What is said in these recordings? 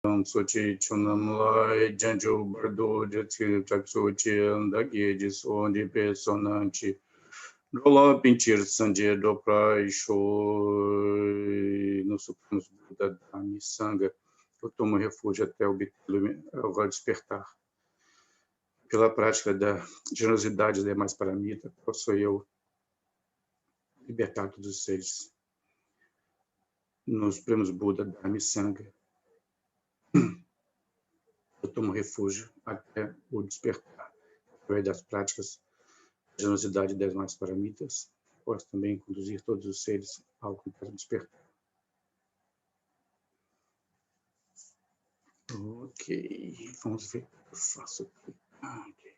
Sochi Chunamlai Janjo Bardo Jati Taksochi Andagi Jisoni Pesonanchi Rola Pintir Sanje Dopra Isho no Supremo Buda Dami Sanga. Eu tomo refúgio até o despertar. Pela prática da generosidade dos demais paramitas, posso eu libertar todos os seres nos Supremos Buda Dami Sanga. Eu tomo refúgio até o despertar. Através das práticas da generosidade das demais paramitas, posso também conduzir todos os seres ao completo despertar. Ok, vamos ver o que eu faço aqui. Okay.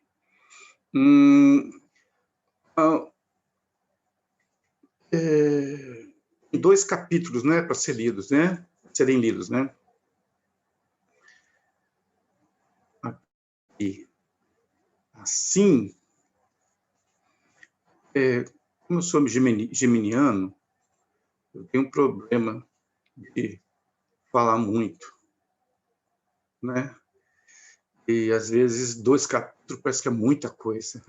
Dois capítulos, né, para ser lidos, né? Serem lidos, né? Aqui. Assim, como eu sou geminiano, eu tenho um problema de falar muito, né? E, às vezes, 2 capítulos parece que é muita coisa.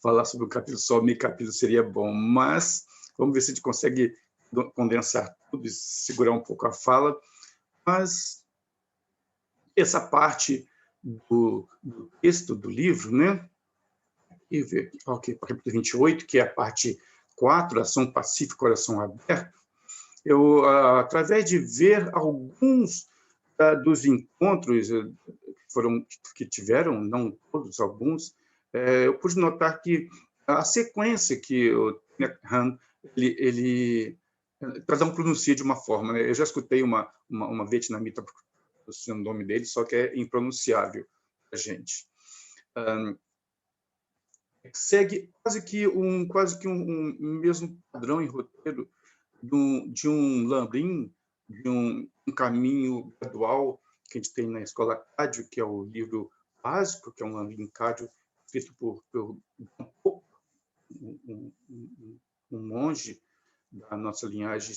Falar sobre o capítulo só, meio capítulo seria bom, mas vamos ver se a gente consegue condensar tudo e segurar um pouco a fala. Mas essa parte do texto do livro, né? E ver, ok, capítulo 28, que é a parte 4, ação pacífica, coração aberto, eu, através de ver alguns dos encontros que tiveram, não todos, alguns, eu pude notar que a sequência que o Han, cada um pronuncia de uma forma, né? Eu já escutei uma vietnamita pronunciando o nome dele, só que é impronunciável para a gente. Segue quase que um mesmo padrão em roteiro de um Lambrin, de um caminho gradual que a gente tem na Escola Cádio, que é o livro básico, que é um Lambrin Cádio, escrito por um monge da nossa linhagem,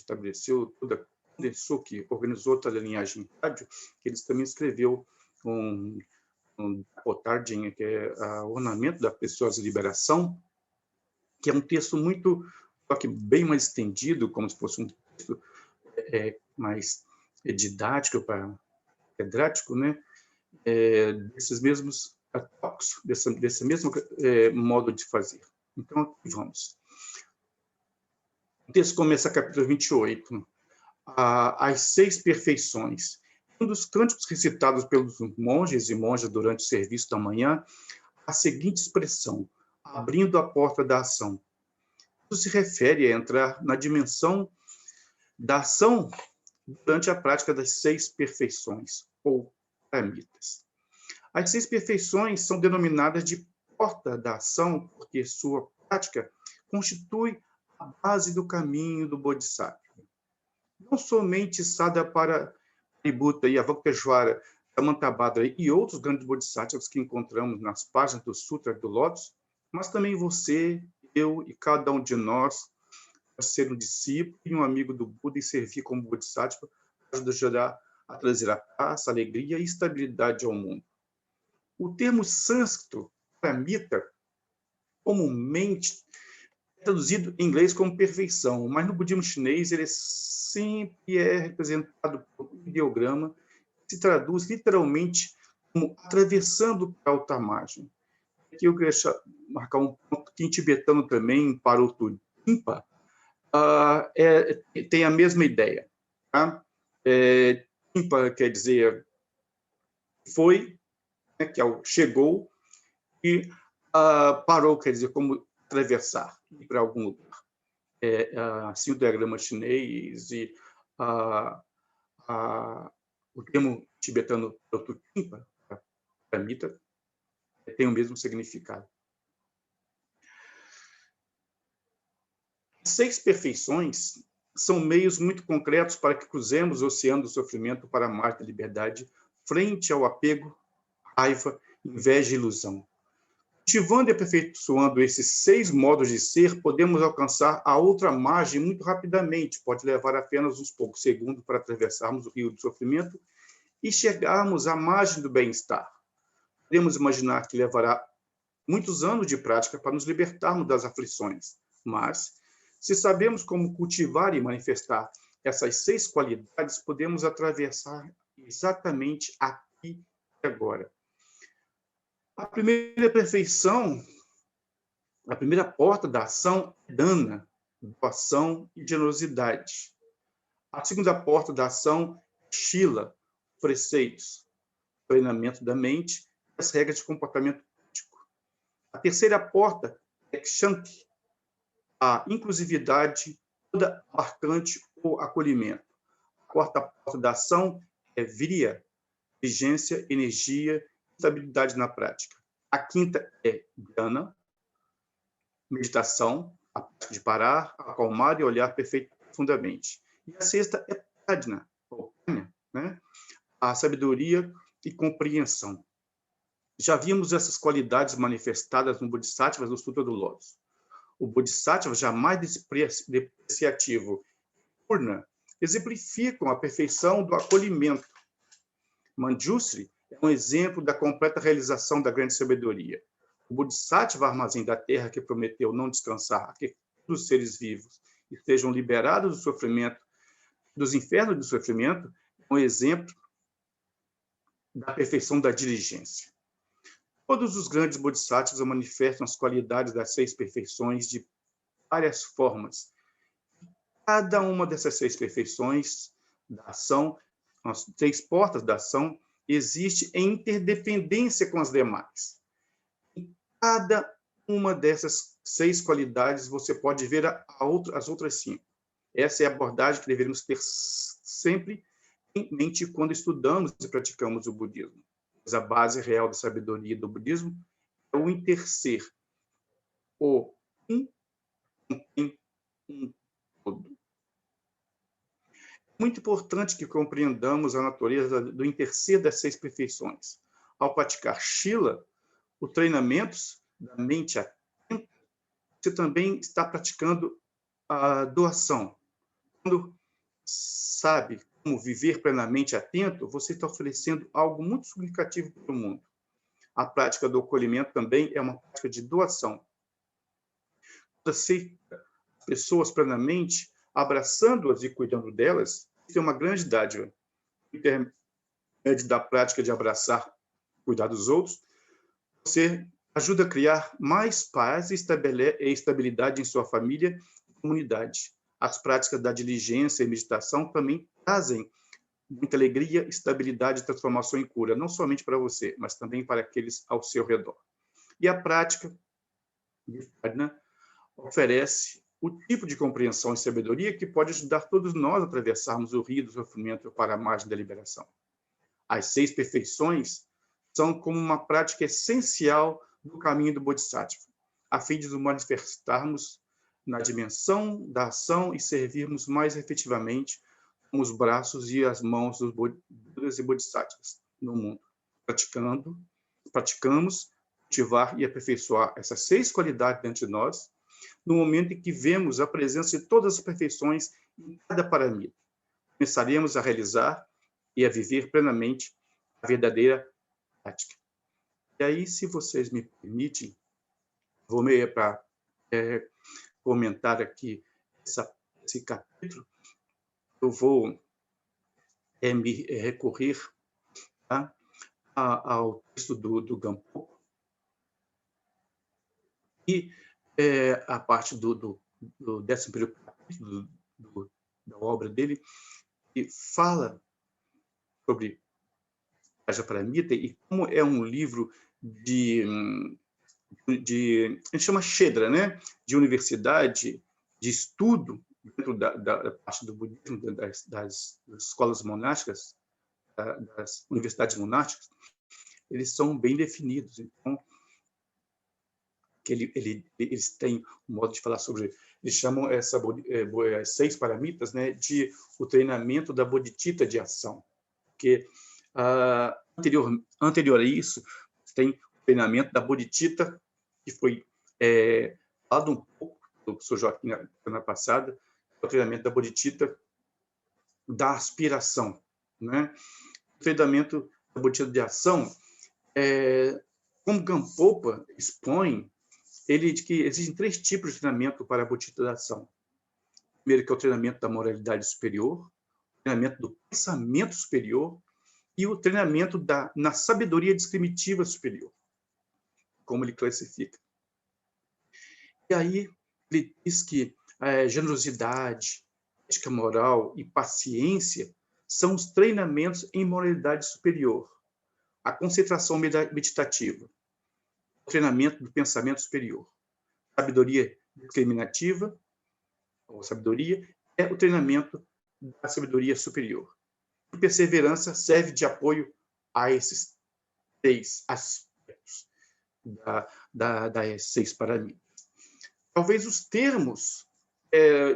condensou, que organizou toda a linhagem Cádio, que eles também escreveu um Otardin, que é o ornamento da pessoa de liberação, que é um texto muito, só que bem mais estendido, como se fosse um texto mais didático, pedrático, né? Desses mesmos tópicos, desse mesmo modo de fazer. Então, aqui vamos. O texto começa capítulo 28, as 6 perfeições. Um dos cânticos recitados pelos monges e monjas durante o serviço da manhã, a seguinte expressão: abrindo a porta da ação. Isso se refere a entrar na dimensão da ação durante a prática das 6 perfeições, ou paramitas. As 6 perfeições são denominadas de porta da ação, porque sua prática constitui a base do caminho do Bodhisattva. Não somente Sada para Paributta e Avalokiteshvara, Samantabhadra e outros grandes bodhisattvas que encontramos nas páginas do Sutra do Lótus, mas também você, eu e cada um de nós pode ser um discípulo e um amigo do Buda e servir como bodhisattva para ajudar a trazer a paz, a alegria e estabilidade ao mundo. O termo sânscrito, paramita, comumente é traduzido em inglês como perfeição, mas no budismo chinês ele sempre é representado por um ideograma que se traduz literalmente como atravessando a alta margem. Aqui eu queria marcar um ponto que em tibetano também, para o Tudimpa, tem a mesma ideia. Tá? Timpa quer dizer foi, né, que é o chegou, e parou quer dizer como atravessar, ir para algum lugar. Assim o diagrama chinês e o termo tibetano Timpa, paramita, tem o mesmo significado. As 6 perfeições são meios muito concretos para que cruzemos o oceano do sofrimento para a margem da liberdade, frente ao apego, raiva, inveja e ilusão. Cultivando e aperfeiçoando esses 6 modos de ser, podemos alcançar a outra margem muito rapidamente. Pode levar apenas uns poucos segundos para atravessarmos o rio do sofrimento e chegarmos à margem do bem-estar. Podemos imaginar que levará muitos anos de prática para nos libertarmos das aflições, mas, se sabemos como cultivar e manifestar essas 6 qualidades, podemos atravessar exatamente aqui e agora. A primeira perfeição, a primeira porta da ação é dana, doação e generosidade. A segunda porta da ação é shila, preceitos, treinamento da mente e as regras de comportamento ético. A terceira porta é kshanti, a inclusividade toda abarcante ou acolhimento. A quarta porta da ação é virya, inteligência, energia, estabilidade na prática. A quinta é dhyana, meditação, a prática de parar, acalmar e olhar profundamente. E a sexta é prajna, ou prajna, né? A sabedoria e compreensão. Já vimos essas qualidades manifestadas no Bodhisattva do Sutra do Lótus. O Bodhisattva, jamais depreciativo, Purna, exemplificam a perfeição do acolhimento. Manjusri é um exemplo da completa realização da grande sabedoria. O Bodhisattva, armazém da terra, que prometeu não descansar, a que todos os seres vivos estejam liberados do sofrimento, dos infernos do sofrimento, é um exemplo da perfeição da diligência. Todos os grandes Bodhisattvas manifestam as qualidades das 6 perfeições de várias formas. Cada uma dessas 6 perfeições da ação, as 6 portas da ação, existe em interdependência com as demais. Em cada uma dessas 6 qualidades, você pode ver as outras 5. Essa é a abordagem que devemos ter sempre em mente quando estudamos e praticamos o budismo. Mas a base real da sabedoria do budismo é o interser. O um contém um todo. É muito importante que compreendamos a natureza do interser das 6 perfeições. Ao praticar Shila, o treinamento da mente atenta, você também está praticando a doação. Quando sabe como viver plenamente atento, você está oferecendo algo muito significativo para o mundo. A prática do acolhimento também é uma prática de doação. Quando aceita pessoas plenamente, abraçando-as e cuidando delas, isso é uma grande dádiva. No intermédio da prática de abraçar, cuidar dos outros, você ajuda a criar mais paz e estabilidade em sua família e comunidade. As práticas da diligência e meditação também trazem muita alegria, estabilidade, transformação e cura, não somente para você, mas também para aqueles ao seu redor. E a prática de sadhana oferece o tipo de compreensão e sabedoria que pode ajudar todos nós a atravessarmos o rio do sofrimento para a margem da liberação. As 6 perfeições são como uma prática essencial do caminho do Bodhisattva, a fim de nos manifestarmos na dimensão da ação e servirmos mais efetivamente com os braços e as mãos dos Budas e Bodhisattvas no mundo. Praticamos, cultivar e aperfeiçoar essas 6 qualidades dentro de nós, no momento em que vemos a presença de todas as perfeições em cada paramita. Começaremos a realizar e a viver plenamente a verdadeira prática. E aí, se vocês me permitem, vou meio para comentar aqui esse capítulo, eu vou me recorrer, tá, ao texto do Gampo, e a parte do 11º capítulo da obra dele, que fala sobre Prajaparamita e como é um livro a gente chama Shedra, né? De universidade, de estudo, dentro da parte do budismo, das escolas monásticas, das universidades monásticas, eles são bem definidos. Então, eles têm um modo de falar sobre, eles chamam as 6 paramitas, né, de o treinamento da bodhicitta de ação, porque anterior a isso tem o treinamento da bodhicitta que foi falado um pouco pelo professor Joaquim na semana passada, o treinamento da bodhicitta da aspiração, né? O treinamento da bodhicitta de ação, como Gampopa expõe, ele diz que existem 3 tipos de treinamento para a bodhicitta da ação. Primeiro, que é o treinamento da moralidade superior, o treinamento do pensamento superior e o treinamento na sabedoria discriminativa superior, como ele classifica. E aí ele diz que generosidade, ética moral e paciência são os treinamentos em moralidade superior. A concentração meditativa, o treinamento do pensamento superior. Sabedoria discriminativa, ou sabedoria, é o treinamento da sabedoria superior. E perseverança serve de apoio a esses 3 aspectos das 6 paramitas. Talvez os termos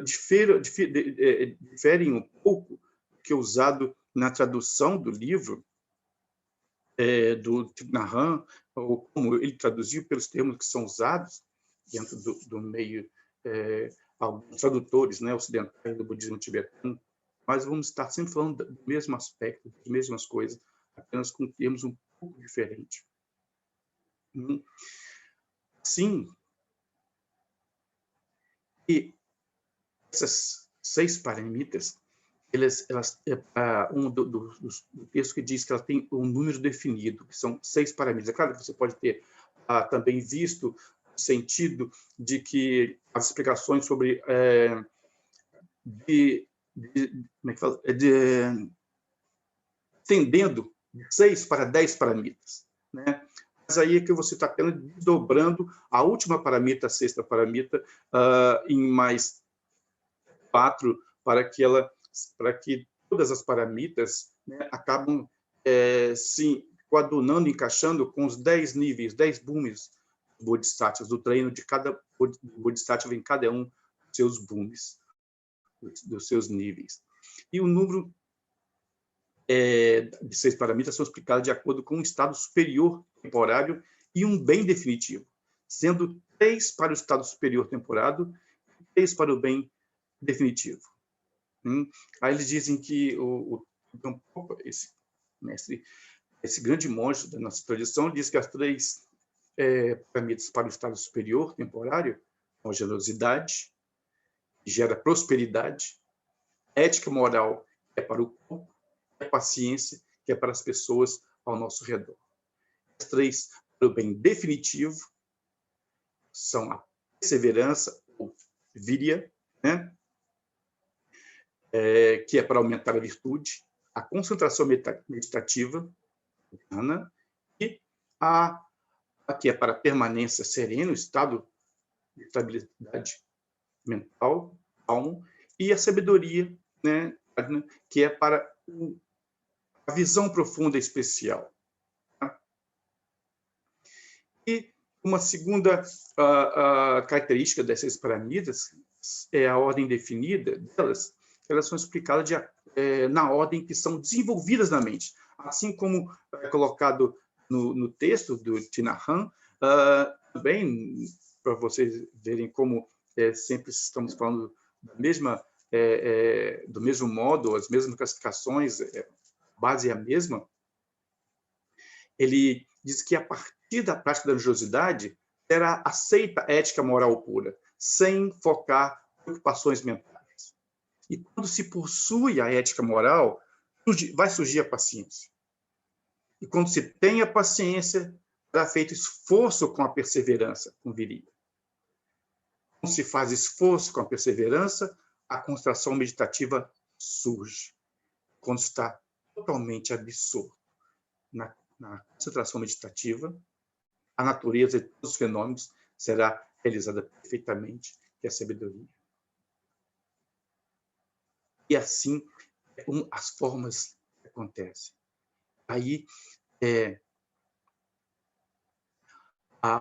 diferem um pouco do que é usado na tradução do livro do Thich Nhat Hanh, ou como ele traduziu pelos termos que são usados dentro do meio, alguns tradutores, né, ocidentais do budismo tibetano, mas vamos estar sempre falando do mesmo aspecto, das mesmas coisas, apenas com termos um pouco diferentes. Sim, e essas 6 paramitas, um dos textos que diz que ela tem um número definido, que são 6 paramitas. É claro que você pode ter também visto o sentido de que as explicações sobre como é que fala? Tendendo de 6 para 10 paramitas, né? Mas aí é que você está apenas desdobrando a última paramita, a 6ª paramita, em mais 4, para que todas as paramitas, né, acabam se coadunando, encaixando com os 10 níveis, 10 bhumis bodhisattvas, do treino de cada bodhisattva em cada um dos seus bhumis, dos seus níveis. E o número de 6 paramitas são explicados de acordo com um estado superior temporário e um bem definitivo, sendo 3 para o estado superior temporário e 3 para o bem definitivo. Aí eles dizem que esse mestre, esse grande monge da nossa tradição, diz que as 3 paramitas para o estado superior temporário são a generosidade, que gera prosperidade, a ética moral, que é para o corpo, e a paciência, que é para as pessoas ao nosso redor. As 3 para o bem definitivo são a perseverança, ou virya, né? Que é para aumentar a virtude, a concentração meditativa, dhyana, e a que é para a permanência serena, o estado de estabilidade mental, calmo, e a sabedoria, né, que é para a visão profunda e especial. Tá? E uma segunda característica dessas paramitas é a ordem definida delas. Elas são explicadas na ordem que são desenvolvidas na mente. Assim como é colocado no texto do Thich Nhat Hanh, também para vocês verem como sempre estamos falando da do mesmo modo, as mesmas classificações, a base é a mesma. Ele diz que a partir da prática da religiosidade será aceita a ética moral pura, sem focar preocupações mentais. E quando se possui a ética moral, vai surgir a paciência. E quando se tem a paciência, será feito esforço com a perseverança, com viria. Quando se faz esforço com a perseverança, a concentração meditativa surge. Quando está totalmente absorto na concentração meditativa, a natureza de todos os fenômenos será realizada perfeitamente, que é a sabedoria. E assim, as formas acontecem. Aí,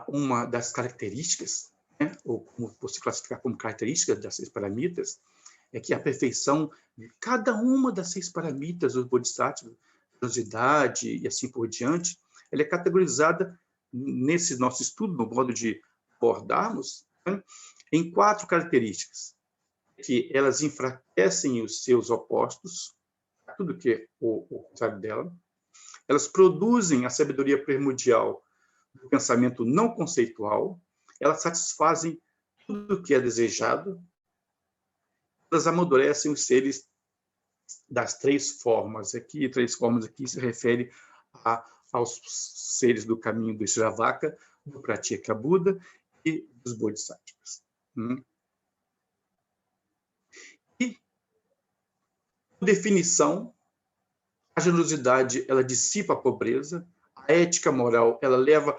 uma das características, né, ou como você classificar como característica das 6 paramitas, é que a perfeição de cada uma das 6 paramitas dos bodhisattvas, generosidade e assim por diante, ela é categorizada nesse nosso estudo, no modo de abordarmos, né, em 4 características, que elas enfraquecem os seus opostos, tudo que é o contrário dela, elas produzem a sabedoria primordial do pensamento não conceitual, elas satisfazem tudo que é desejado, elas amadurecem os seres das 3 formas. Aqui, 3 formas aqui se refere aos seres do caminho do Shravaka, do Pratyeka Buda e dos Bodhisattvas. E, por definição, a generosidade ela dissipa a pobreza, a ética moral ela leva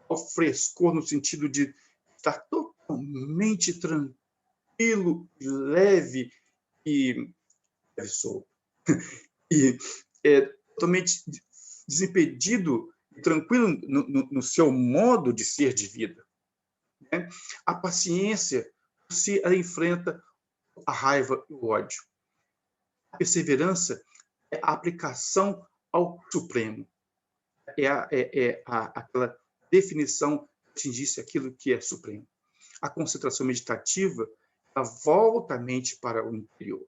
ao frescor no sentido de estar totalmente tranquilo, leve e solto. E totalmente desimpedido e tranquilo no seu modo de ser de vida. Né? A paciência, se ela enfrenta a raiva e o ódio. A perseverança é a aplicação ao Supremo. Aquela definição que disse aquilo que é supremo. A concentração meditativa ela volta a mente para o interior.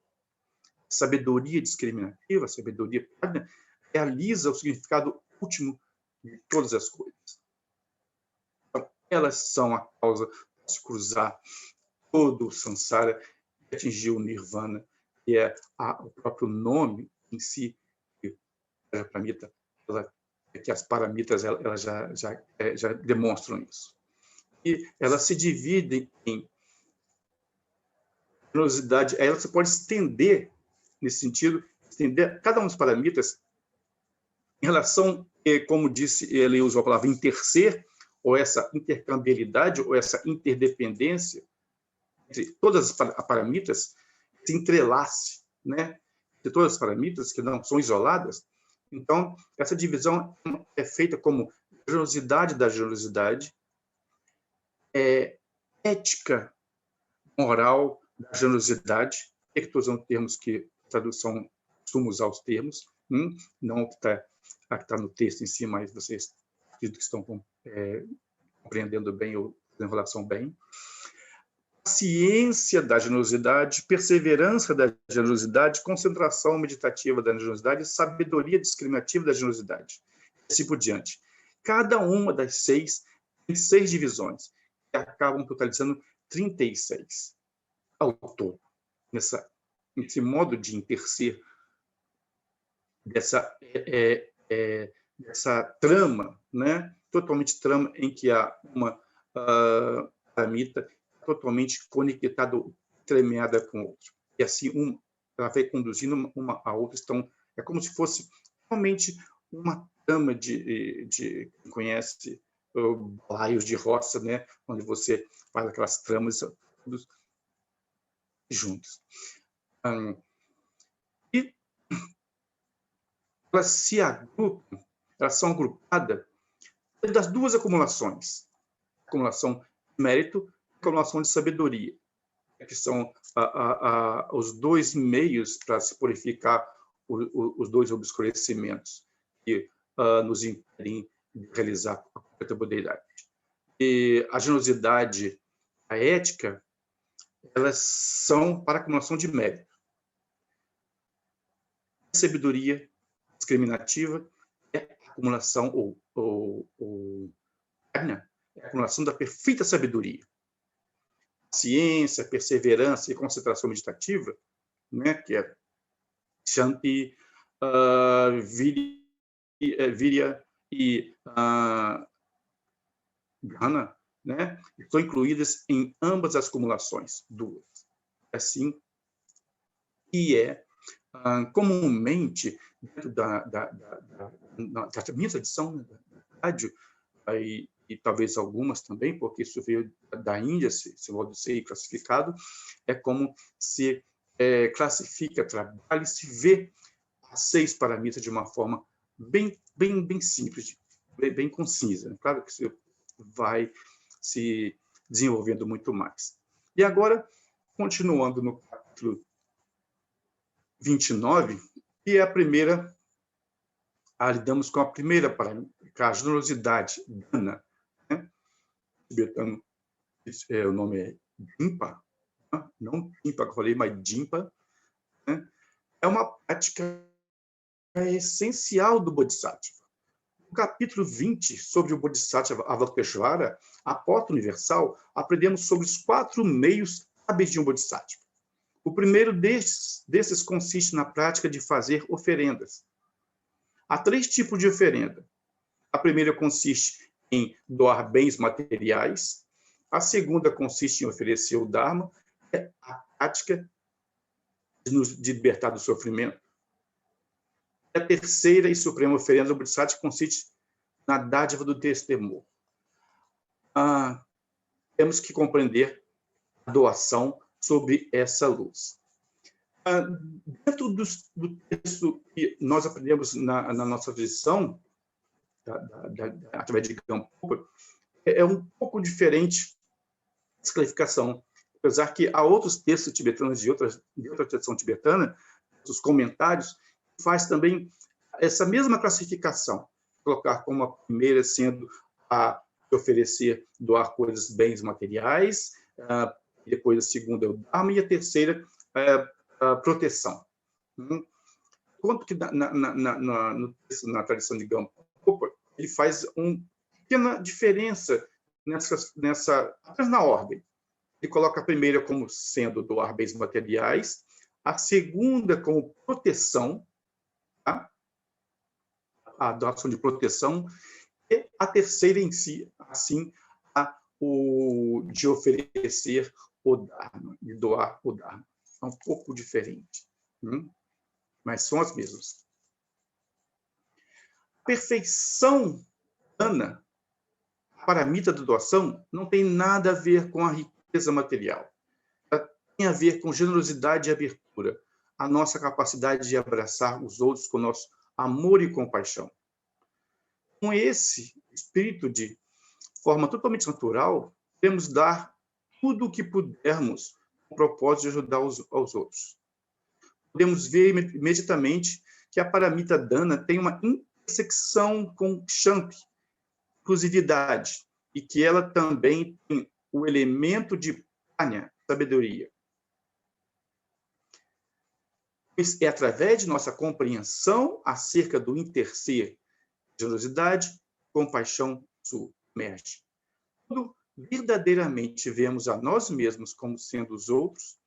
A sabedoria discriminativa, a sabedoria prajna, realiza o significado último de todas as coisas. Então, elas são a causa de se cruzar todo o samsara e atingir o nirvana, que é o próprio nome em si, que a paramita, que as paramitas elas já demonstram isso. E elas se dividem em generosidade, aí você pode estender, nesse sentido, estender cada um dos paramitas em relação, como disse, ele usou a palavra interser, ou essa intercambiabilidade, ou essa interdependência entre todas as paramitas, se entrelace, né? De todas as paramitas que não são isoladas. Então, essa divisão é feita como generosidade da generosidade, ética moral da generosidade, que estou usando termos que tradução costumo usar os termos, não o que está no texto em si, mas vocês acredito que estão compreendendo bem ou em relação bem. Ciência da generosidade, perseverança da generosidade, concentração meditativa da generosidade, sabedoria discriminativa da generosidade, e assim por diante. Cada uma das 6 tem 6 divisões, que acabam totalizando 36 ao todo, nesse modo de interser dessa trama, né? Totalmente trama em que há uma paramita totalmente conectada, entremeada com o outro. E assim, ela vai conduzindo uma a outra. Então, é como se fosse realmente uma trama de quem conhece balaios de roça, né? Onde você faz aquelas tramas todos juntos. E elas se agrupam, elas são agrupadas das 2 acumulações. Acumulação de mérito e acumulação de sabedoria, que são os 2 meios para se purificar os 2 obscurecimentos que nos impedem de realizar a completa budeidade. E a generosidade, a ética, elas são para acumulação de mérito. A sabedoria discriminativa é a acumulação, é a acumulação da perfeita sabedoria. Ciência, perseverança e concentração meditativa, né, que é Shanti, Virya e Ghana, né, estão incluídas em ambas as acumulações, 2. Assim, e comumente, dentro da minha tradição, né, da rádio, e talvez algumas também, porque isso veio da Índia, esse modo de ser classificado, é como se classifica, trabalha e se vê as 6 paramitas de uma forma bem simples, bem concisa. Claro que isso vai se desenvolvendo muito mais. E agora, continuando no capítulo 29, que é a primeira, lidamos com a primeira paramita, a generosidade, dana, né? Tibetano o nome é Jimpa, não Jimpa que eu falei, mas Jimpa, né? É uma prática essencial do Bodhisattva. No capítulo 20, sobre o Bodhisattva Avalokiteshvara, a porta universal, aprendemos sobre os 4 meios hábeis de um Bodhisattva. O primeiro desses consiste na prática de fazer oferendas. Há 3 tipos de oferenda. A primeira consiste em doar bens materiais. A segunda consiste em oferecer o Dharma, a prática de nos libertar do sofrimento. A terceira e suprema oferenda do Bodhisattva consiste na dádiva do destemor. Temos que compreender a doação sobre essa luz. Dentro do texto que nós aprendemos na nossa lição, através de Gampopa, é um pouco diferente essa classificação, apesar que há outros textos tibetanos de outra tradição tibetana, os comentários, faz também essa mesma classificação, colocar como a primeira sendo a oferecer, doar coisas, bens materiais, depois a segunda é o Dharma e a terceira é a proteção. Enquanto que na tradição de Gampopa, ele faz uma pequena diferença apenas na ordem. Ele coloca a primeira como sendo doar bens materiais, a segunda como proteção, tá? A doação de proteção, e a terceira em si, assim, de oferecer o Dharma, de doar o Dharma. É um pouco diferente, mas são as mesmas. A perfeição dana, a paramita da doação, não tem nada a ver com a riqueza material. Ela tem a ver com generosidade e abertura, a nossa capacidade de abraçar os outros com nosso amor e compaixão. Com esse espírito de forma totalmente natural, devemos dar tudo o que pudermos com o propósito de ajudar aos outros. Podemos ver imediatamente que a paramita dana tem uma intersecção com Shanti, inclusividade, e que ela também tem o elemento de Prajna, sabedoria. Pois é através de nossa compreensão acerca do interser, generosidade, compaixão submerge. Quando verdadeiramente vemos a nós mesmos como sendo os outros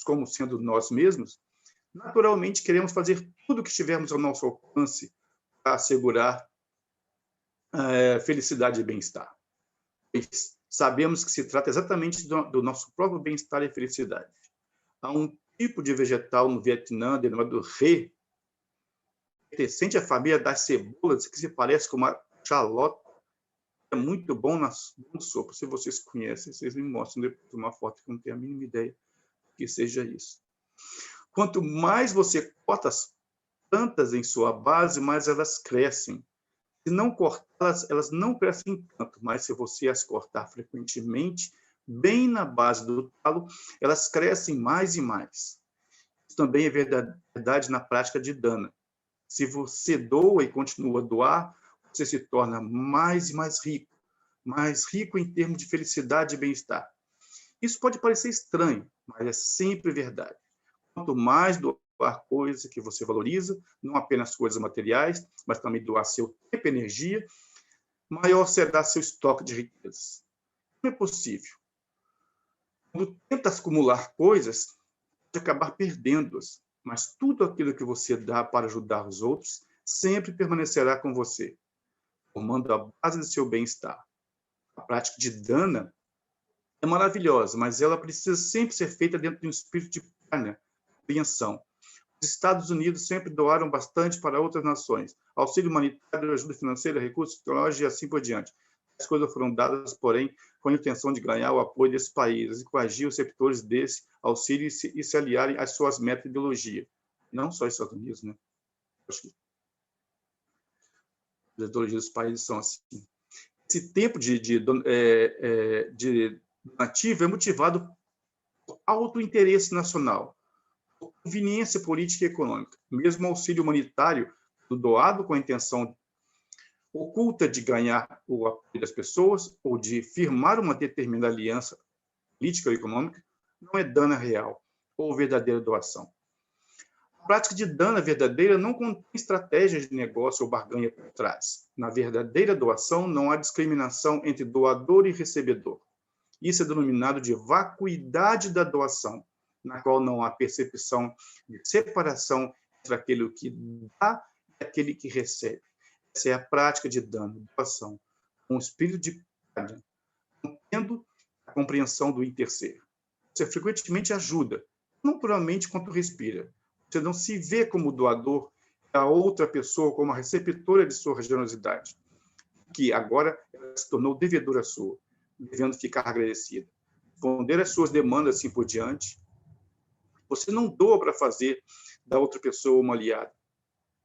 como sendo nós mesmos, naturalmente queremos fazer tudo o que estivermos ao nosso alcance para assegurar felicidade e bem-estar. Pois sabemos que se trata exatamente do nosso próprio bem-estar e felicidade. Há um tipo de vegetal no Vietnã denominado re, pertencente à família das cebolas, que se parece com uma xalota. É muito bom na sopa. Se vocês conhecem, vocês me mostram depois uma foto, que eu não tenho a mínima ideia que seja isso. Quanto mais você corta as plantas em sua base, mais elas crescem. Se não cortá-las, elas não crescem tanto, mas se você as cortar frequentemente, bem na base do talo, elas crescem mais e mais. Isso também é verdade na prática de dana. Se você doa e continua a doar, você se torna mais e mais rico em termos de felicidade e bem-estar. Isso pode parecer estranho, mas é sempre verdade. Quanto mais doar coisas que você valoriza, não apenas coisas materiais, mas também doar seu tempo e energia, maior será seu estoque de riquezas. Não é possível. Quando tenta acumular coisas, pode acabar perdendo-as, mas tudo aquilo que você dá para ajudar os outros sempre permanecerá com você, formando a base do seu bem-estar. A prática de dana é maravilhosa, mas ela precisa sempre ser feita dentro de um espírito de compreensão. Os Estados Unidos sempre doaram bastante para outras nações. Auxílio humanitário, ajuda financeira, recursos tecnológicos e assim por diante. As coisas foram dadas, porém, com a intenção de ganhar o apoio desses países e coagir os receptores desse auxílio e se aliarem às suas metas e ideologia. Não só os Estados Unidos, né? Acho que as ideologias dos países são assim. Esse tempo de donativo é motivado por alto interesse nacional, por conveniência política e econômica. Mesmo o auxílio humanitário doado com a intenção oculta de ganhar o apoio das pessoas ou de firmar uma determinada aliança política ou econômica, não é dana real ou verdadeira doação. A prática de dana verdadeira não contém estratégias de negócio ou barganha por trás. Na verdadeira doação, não há discriminação entre doador e recebedor. Isso é denominado de vacuidade da doação, na qual não há percepção de separação entre aquele que dá e aquele que recebe. Essa é a prática de dana, doação, com o espírito de piedade, tendo a compreensão do interser. Você frequentemente ajuda, não puramente quanto respira. Você não se vê como doador, a outra pessoa como a receptora de sua generosidade, que agora ela se tornou devedora sua, devendo ficar agradecida. Responder às suas demandas assim por diante. Você não doa para fazer da outra pessoa uma aliada.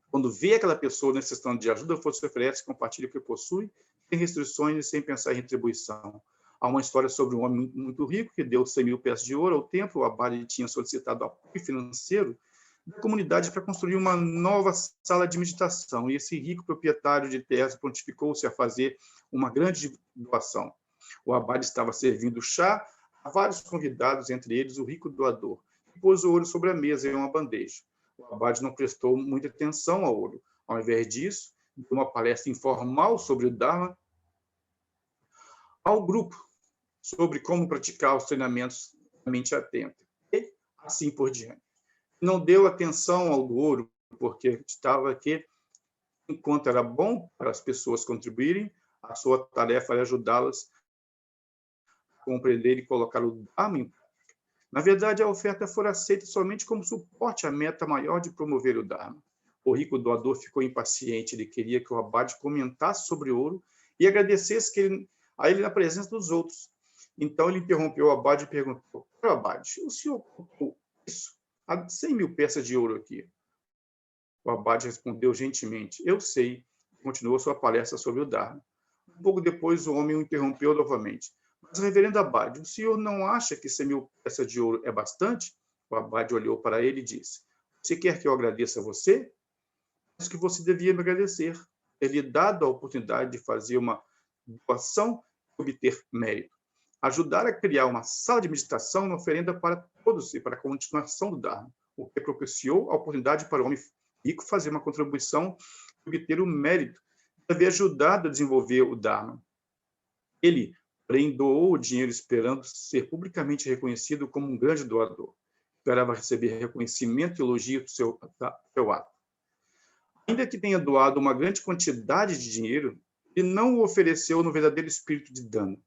Quando vê aquela pessoa necessitando de ajuda, você oferece, compartilha o que possui, sem restrições e sem pensar em retribuição. Há uma história sobre um homem muito rico que deu 100 mil peças de ouro ao templo. O abade tinha solicitado apoio financeiro da comunidade para construir uma nova sala de meditação. E esse rico proprietário de terras prontificou-se a fazer uma grande doação. O abade estava servindo chá a vários convidados, entre eles o rico doador, e pôs o ouro sobre a mesa em uma bandeja. O abade não prestou muita atenção ao ouro. Ao invés disso, deu uma palestra informal sobre o Dharma ao grupo, sobre como praticar os treinamentos da mente atenta, e assim por diante. Não deu atenção ao do ouro, porque acreditava que, enquanto era bom para as pessoas contribuírem, a sua tarefa era ajudá-las a compreender e colocar o Dharma em prática. Na verdade, a oferta fora aceita somente como suporte à meta maior de promover o Dharma. O rico doador ficou impaciente, ele queria que o abade comentasse sobre o ouro e agradecesse a ele na presença dos outros. Então ele interrompeu o abade e perguntou: abade, o senhor comprou isso? Há 100 mil peças de ouro aqui. O abade respondeu gentilmente: eu sei. Continuou sua palestra sobre o Dharma. Um pouco depois, o homem o interrompeu novamente: mas, reverendo abade, o senhor não acha que 100 mil peças de ouro é bastante? O abade olhou para ele e disse: você quer que eu agradeça a você? Acho que você devia me agradecer, ter lhe dado a oportunidade de fazer uma doação e obter mérito. Ajudar a criar uma sala de meditação, uma oferenda para todos e para a continuação do Dharma, o que propiciou a oportunidade para o homem rico fazer uma contribuição e obter o mérito de haver ajudado a desenvolver o Dharma. Ele, porém, doou o dinheiro esperando ser publicamente reconhecido como um grande doador. Esperava receber reconhecimento e elogio do seu ato. Ainda que tenha doado uma grande quantidade de dinheiro, ele não o ofereceu no verdadeiro espírito de dano.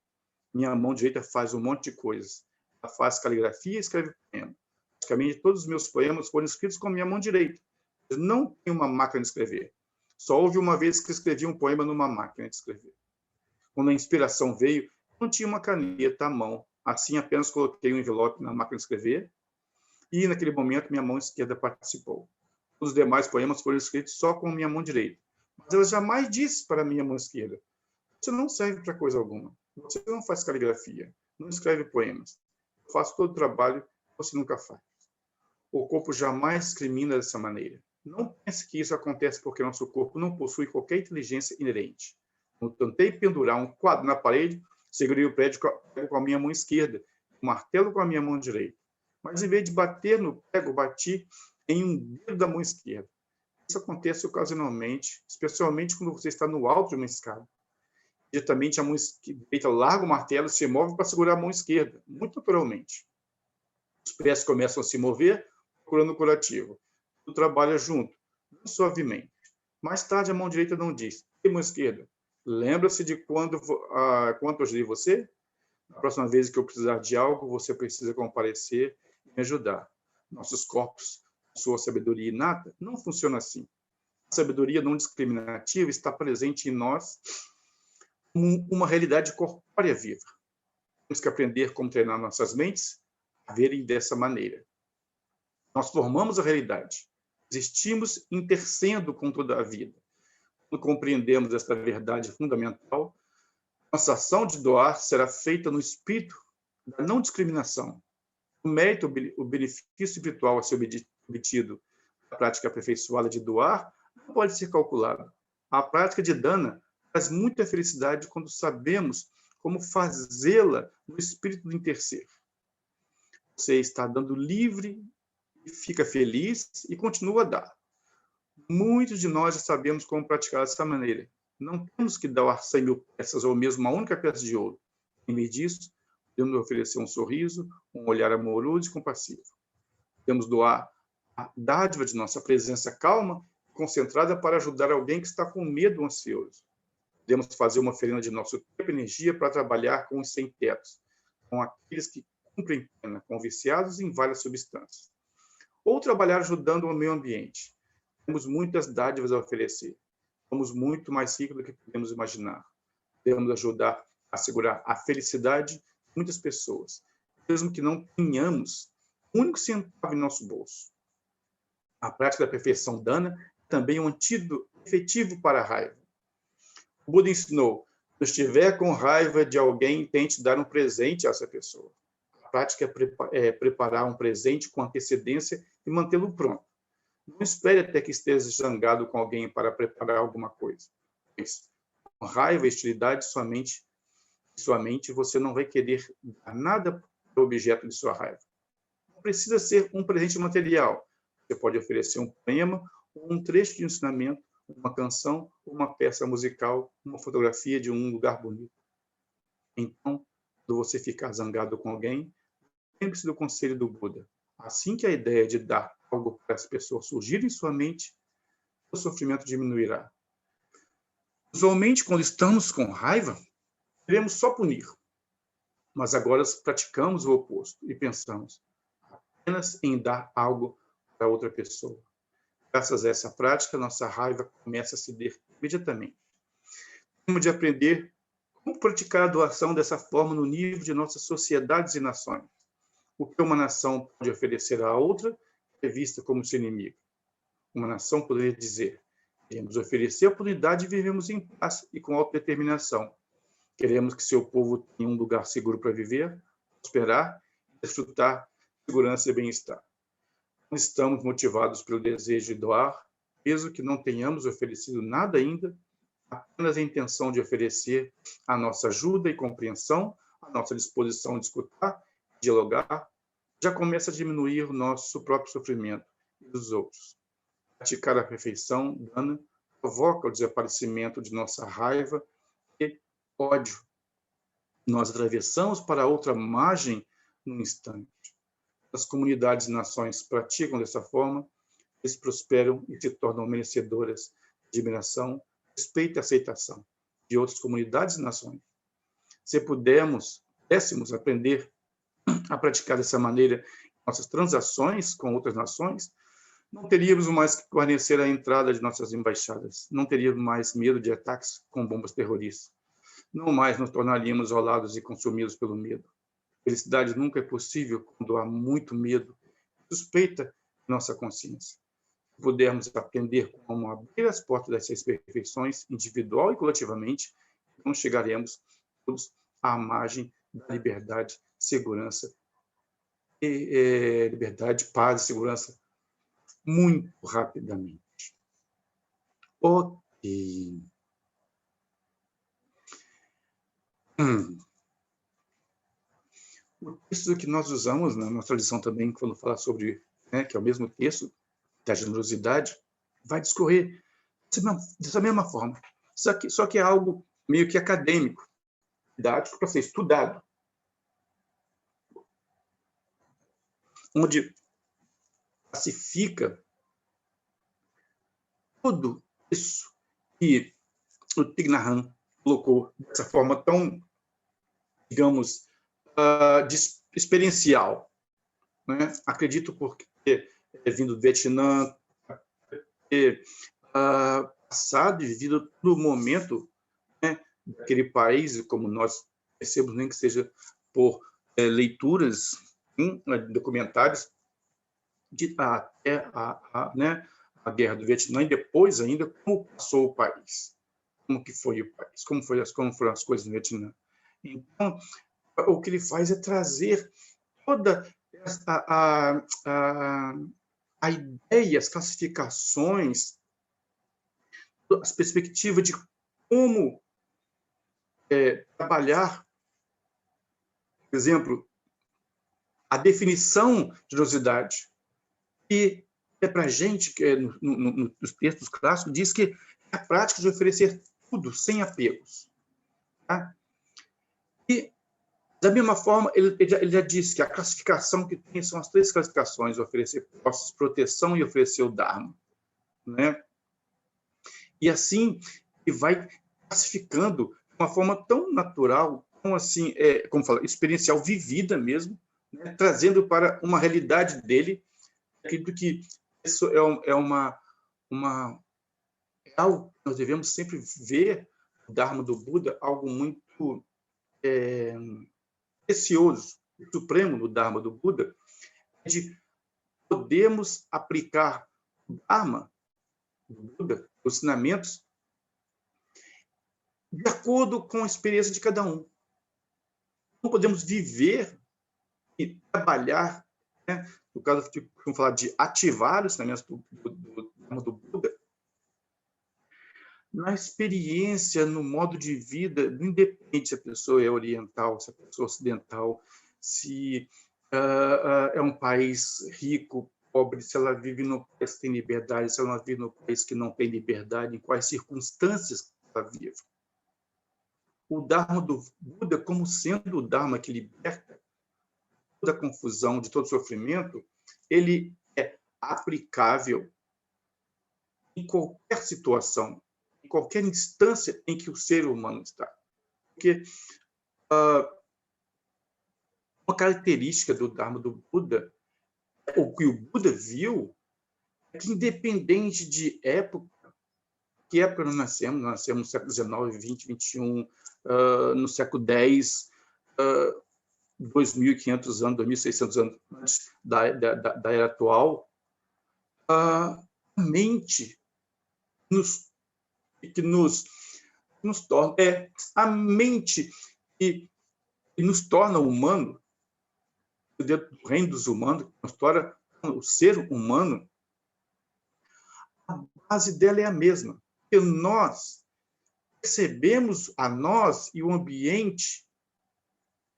Minha mão direita faz um monte de coisas. Ela faz caligrafia e escreve poema. Praticamente todos os meus poemas foram escritos com a minha mão direita. Eu não tenho uma máquina de escrever. Só houve uma vez que escrevi um poema numa máquina de escrever. Quando a inspiração veio, não tinha uma caneta à mão. Assim, apenas coloquei um envelope na máquina de escrever e, naquele momento, minha mão esquerda participou. Os demais poemas foram escritos só com a minha mão direita. Mas ela jamais disse para a minha mão esquerda: você não serve para coisa alguma. Você não faz caligrafia, não escreve poemas. Eu faço todo o trabalho que você nunca faz. O corpo jamais discrimina dessa maneira. Não pense que isso acontece porque nosso corpo não possui qualquer inteligência inerente. Quando tentei pendurar um quadro na parede, segurei o prego com a minha mão esquerda, o martelo com a minha mão direita. Mas, em vez de bater no prego, bati em um dedo da mão esquerda. Isso acontece ocasionalmente, especialmente quando você está no alto de uma escada. Imediatamente a mão direita larga o martelo e se move para segurar a mão esquerda, muito naturalmente. Os pés começam a se mover, procurando o curativo. Tudo trabalha junto, suavemente. Mais tarde, a mão direita não diz: e mão esquerda, lembra-se de quanto eu ajudei você? Na próxima vez que eu precisar de algo, você precisa comparecer e me ajudar. Nossos corpos, sua sabedoria inata, não funciona assim. A sabedoria não discriminativa está presente em nós como uma realidade corpórea viva. Temos que aprender como treinar nossas mentes a verem dessa maneira. Nós formamos a realidade. Existimos intercedendo com toda a vida. Quando compreendemos esta verdade fundamental, nossa ação de doar será feita no espírito da não discriminação. O mérito, o benefício espiritual a ser obtido da prática aperfeiçoada de doar não pode ser calculado. A prática de dana traz muita felicidade quando sabemos como fazê-la no espírito do interser. Você está dando livre, fica feliz e continua a dar. Muitos de nós já sabemos como praticar dessa maneira. Não temos que dar 100 mil peças ou mesmo uma única peça de ouro. Em vez disso, podemos oferecer um sorriso, um olhar amoroso e compassivo. Podemos doar a dádiva de nossa presença calma e concentrada para ajudar alguém que está com medo ou ansioso. Podemos fazer uma oferenda de nosso tempo e energia para trabalhar com os sem-tetos, com aqueles que cumprem pena, com viciados em várias substâncias. Ou trabalhar ajudando o meio ambiente. Temos muitas dádivas a oferecer. Somos muito mais ricos do que podemos imaginar. Podemos ajudar a assegurar a felicidade de muitas pessoas, mesmo que não tenhamos um único centavo em nosso bolso. A prática da perfeição dana é também um antídoto efetivo para a raiva. O Buda ensinou: se estiver com raiva de alguém, tente dar um presente a essa pessoa. A prática é preparar um presente com antecedência e mantê-lo pronto. Não espere até que esteja zangado com alguém para preparar alguma coisa. Pois, com raiva e hostilidade sua mente, você não vai querer dar nada para o objeto de sua raiva. Não precisa ser um presente material. Você pode oferecer um poema, um trecho de ensinamento, uma canção, uma peça musical, uma fotografia de um lugar bonito. Então, quando você ficar zangado com alguém, lembre-se do conselho do Buda. Assim que a ideia de dar algo para as pessoas surgir em sua mente, o sofrimento diminuirá. Usualmente, quando estamos com raiva, queremos só punir. Mas agora praticamos o oposto e pensamos apenas em dar algo para outra pessoa. Graças a essa prática, nossa raiva começa a ceder imediatamente. Temos de aprender como praticar a doação dessa forma no nível de nossas sociedades e nações. O que uma nação pode oferecer à outra é vista como seu inimigo. Uma nação poderia dizer: queremos oferecer a oportunidade de vivermos em paz e com autodeterminação. Queremos que seu povo tenha um lugar seguro para viver, prosperar e desfrutar de segurança e bem-estar. Não estamos motivados pelo desejo de doar, mesmo que não tenhamos oferecido nada ainda, apenas a intenção de oferecer a nossa ajuda e compreensão, a nossa disposição de escutar e dialogar, já começa a diminuir o nosso próprio sofrimento e dos outros. Praticar a perfeição dana provoca o desaparecimento de nossa raiva e ódio. Nós atravessamos para outra margem num instante. As comunidades e nações praticam dessa forma, eles prosperam e se tornam merecedoras de admiração, respeito e aceitação de outras comunidades e nações. Se pudéssemos aprender a praticar dessa maneira nossas transações com outras nações, não teríamos mais que guarnecer a entrada de nossas embaixadas, não teríamos mais medo de ataques com bombas terroristas, não mais nos tornaríamos isolados e consumidos pelo medo. Felicidade nunca é possível quando há muito medo, suspeita em nossa consciência. Se pudermos aprender como abrir as portas dessas perfeições, individual e coletivamente, então chegaremos todos à margem da liberdade, segurança, liberdade, paz e segurança muito rapidamente. Ok. O texto que nós usamos na nossa lição também, quando fala sobre, que é o mesmo texto da generosidade, vai discorrer dessa mesma forma. Só que é algo meio que acadêmico, didático, para ser estudado. Onde classifica tudo isso que o Thich Nhat Hanh colocou dessa forma tão, digamos, experiencial. Né? Acredito porque é vindo do Vietnã, passado e vivido todo o momento, né, daquele país, como nós percebemos, nem que seja por leituras, documentários, até a guerra do Vietnã e depois ainda como passou o país, como que foi o país, como foram as coisas no Vietnã. Então, o que ele faz é trazer toda a ideia, as classificações, as perspectivas de como trabalhar, por exemplo, a definição de generosidade. E para a gente, que nos textos clássicos, diz que é a prática de oferecer tudo sem apegos. Tá? E, da mesma forma, ele já disse que a classificação que tem são as 3 classificações: oferecer posses, proteção e oferecer o Dharma. Né? E assim, ele vai classificando de uma forma tão natural, tão assim, como fala, experiencial, vivida mesmo, né? Trazendo para uma realidade dele. Acredito que isso é algo que nós devemos sempre ver o Dharma do Buda, algo muito precioso, supremo no Dharma do Buda, de podermos aplicar o Dharma do Buda, os ensinamentos, de acordo com a experiência de cada um. Não podemos viver e trabalhar, né? No caso, vamos falar de ativar os ensinamentos do Dharma do Buda, na experiência, no modo de vida, independente se a pessoa é oriental, se a pessoa é ocidental, se é um país rico, pobre, se ela vive no país que tem liberdade, se ela vive no país que não tem liberdade, em quais circunstâncias ela vive. O Dharma do Buda, como sendo o Dharma que liberta toda a confusão, de todo sofrimento, ele é aplicável em qualquer situação, em qualquer instância em que o ser humano está. Porque uma característica do Dharma do Buda, o que o Buda viu, é que, independente de época, que época nós nascemos no século XIX, XX, XXI, no século X, 2.500 anos, 2.600 anos antes da era atual, a mente que nos torna, a mente que nos torna humano, dentro do reino dos humanos, que nos torna o ser humano, a base dela é a mesma. Porque nós percebemos a nós e o ambiente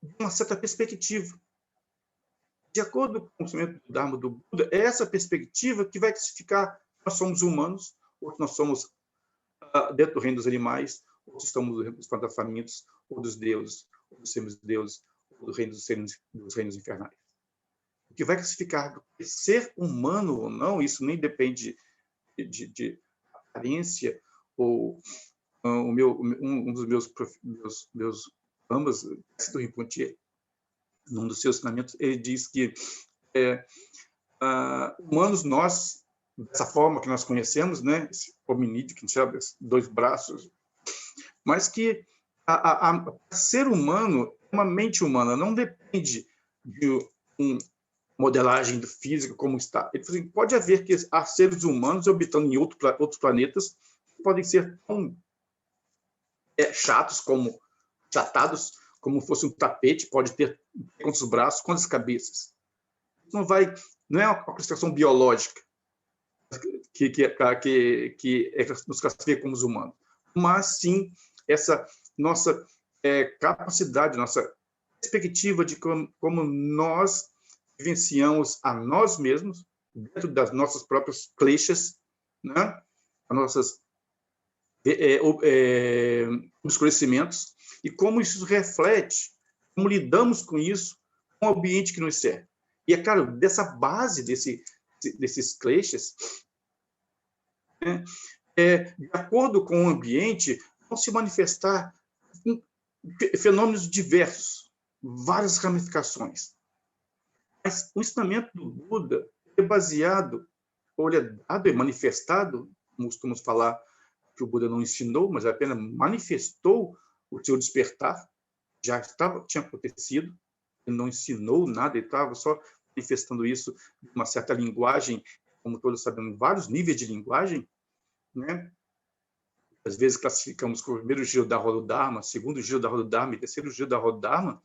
de uma certa perspectiva. De acordo com o conhecimento do Dharma do Buda, é essa perspectiva que vai classificar se nós somos humanos, ou se nós somos dentro do reino dos animais, ou se estamos no reino dos pantafamintos, ou dos deuses, ou dos semideuses, ou do reino dos reinos infernais. O que vai classificar ser humano ou não, isso nem depende de aparência, ou um dos meus ambas, do Rinpoche, num dos seus ensinamentos, ele diz que humanos nós, dessa forma que nós conhecemos, né, esse hominídeo que tinha 2 braços, mas que ser humano é uma mente humana, não depende de uma modelagem do físico como está. Ele assim, pode haver que há seres humanos habitando em outros planetas que podem ser tão chatos, chatados, como fosse um tapete, pode ter quantos braços, quantas cabeças. Não é uma classificação biológica que nos classifica como os humanos, mas sim essa nossa capacidade, nossa perspectiva de como nós vivenciamos a nós mesmos dentro das nossas próprias kleshas, né? As nossas obscurecimentos, e como isso reflete, como lidamos com isso, com o ambiente que nos serve. E, é claro, dessa base desses kleshas, né, de acordo com o ambiente, vão se manifestar fenômenos diversos, várias ramificações. Mas o ensinamento do Buda é baseado, ou ele é dado, é manifestado, como costumamos falar, que o Buda não ensinou, mas apenas manifestou o seu despertar, tinha acontecido, ele não ensinou nada, ele estava só manifestando isso de uma certa linguagem, como todos sabemos, vários níveis de linguagem, né? Às vezes classificamos como o primeiro giro da roda do Dharma, segundo giro da roda do Dharma e terceiro giro da roda do Dharma.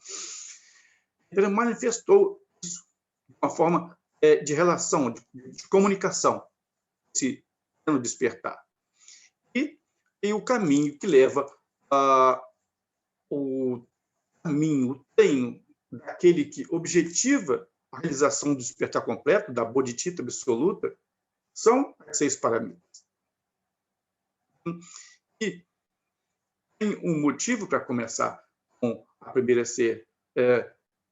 Ele manifestou isso de uma forma de relação, de comunicação, esse despertar. E o caminho que leva caminho, o treino daquele que objetiva a realização do despertar completo, da bodhicitta absoluta, são as 6 paramitas. E tem um motivo para começar com a primeira ser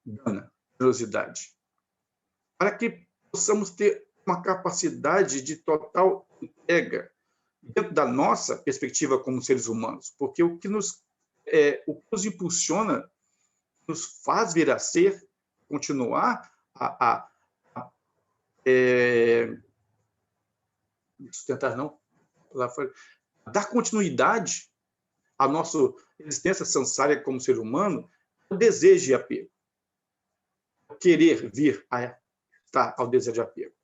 dana, generosidade, para que possamos ter uma capacidade de total entrega dentro da nossa perspectiva como seres humanos, porque o que nos impulsiona, nos faz vir a ser, continuar a sustentar, não, lá foi, dar continuidade à nossa existência sansária como ser humano, o desejo de apego, querer vir a estar ao desejo de apego.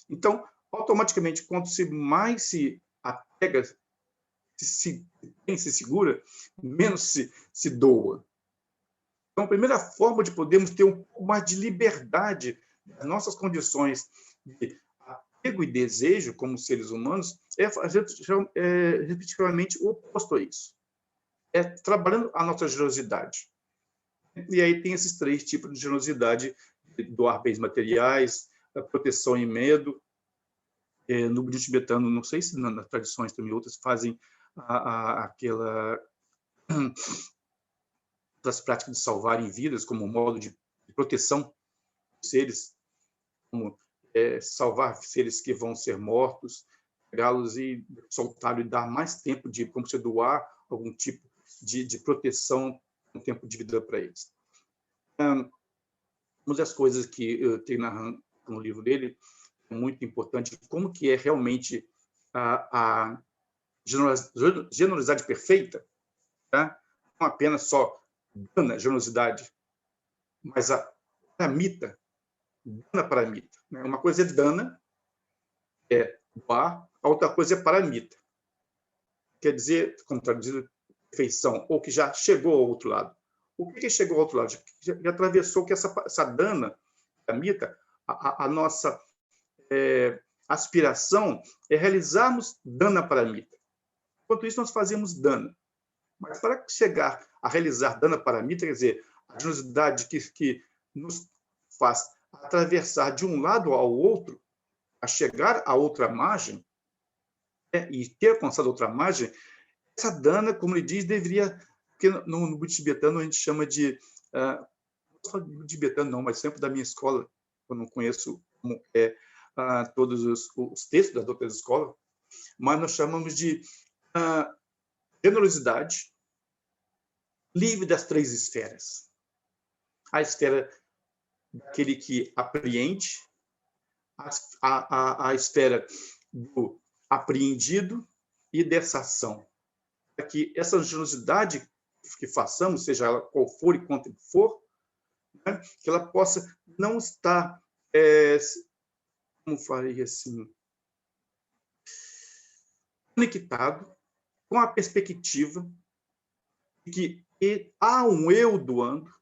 Então, automaticamente, quanto mais se apega, se segura, menos se doa. Então, a primeira forma de podermos ter um pouco mais de liberdade das nossas condições de apego e desejo como seres humanos é fazer repetitivamente o oposto a isso. É trabalhando a nossa generosidade. E aí tem esses 3 tipos de generosidade: doar bens materiais, a proteção e medo. No budismo tibetano, não sei se nas tradições também outras fazem das práticas de salvarem vidas como modo de proteção de seres, como salvar seres que vão ser mortos, pegá-los e soltá-los e dar mais tempo de como se doar algum tipo de proteção, um tempo de vida para eles. Uma das coisas que eu tenho no livro dele é muito importante, como que é realmente a generosidade perfeita, tá? Não apenas só dana, generosidade, mas a paramita, dana paramita. Né? Uma coisa é dana, é doar, a outra coisa é paramita. Quer dizer, como traduzido, perfeição, ou que já chegou ao outro lado. O que chegou ao outro lado? Já atravessou que essa dana, paramita, a nossa aspiração é realizarmos dana paramita. Enquanto isso, nós fazemos dana. Mas para chegar a realizar dana paramita, quer dizer, a generosidade que nos faz atravessar de um lado ao outro, a chegar a outra margem, e ter alcançado outra margem, essa dana, como ele diz, deveria... Porque no budismo tibetano a gente chama de... não só de budismo tibetano, não, mas sempre da minha escola, eu não conheço como todos os textos das outras escolas, mas nós chamamos de generosidade livre das 3 esferas. A esfera daquele que apreende, a esfera do apreendido e dessa ação. Para que essa generosidade que façamos, seja ela qual for e quanto for, né, que ela possa não estar, como falei assim, conectado com a perspectiva de que há um eu doando,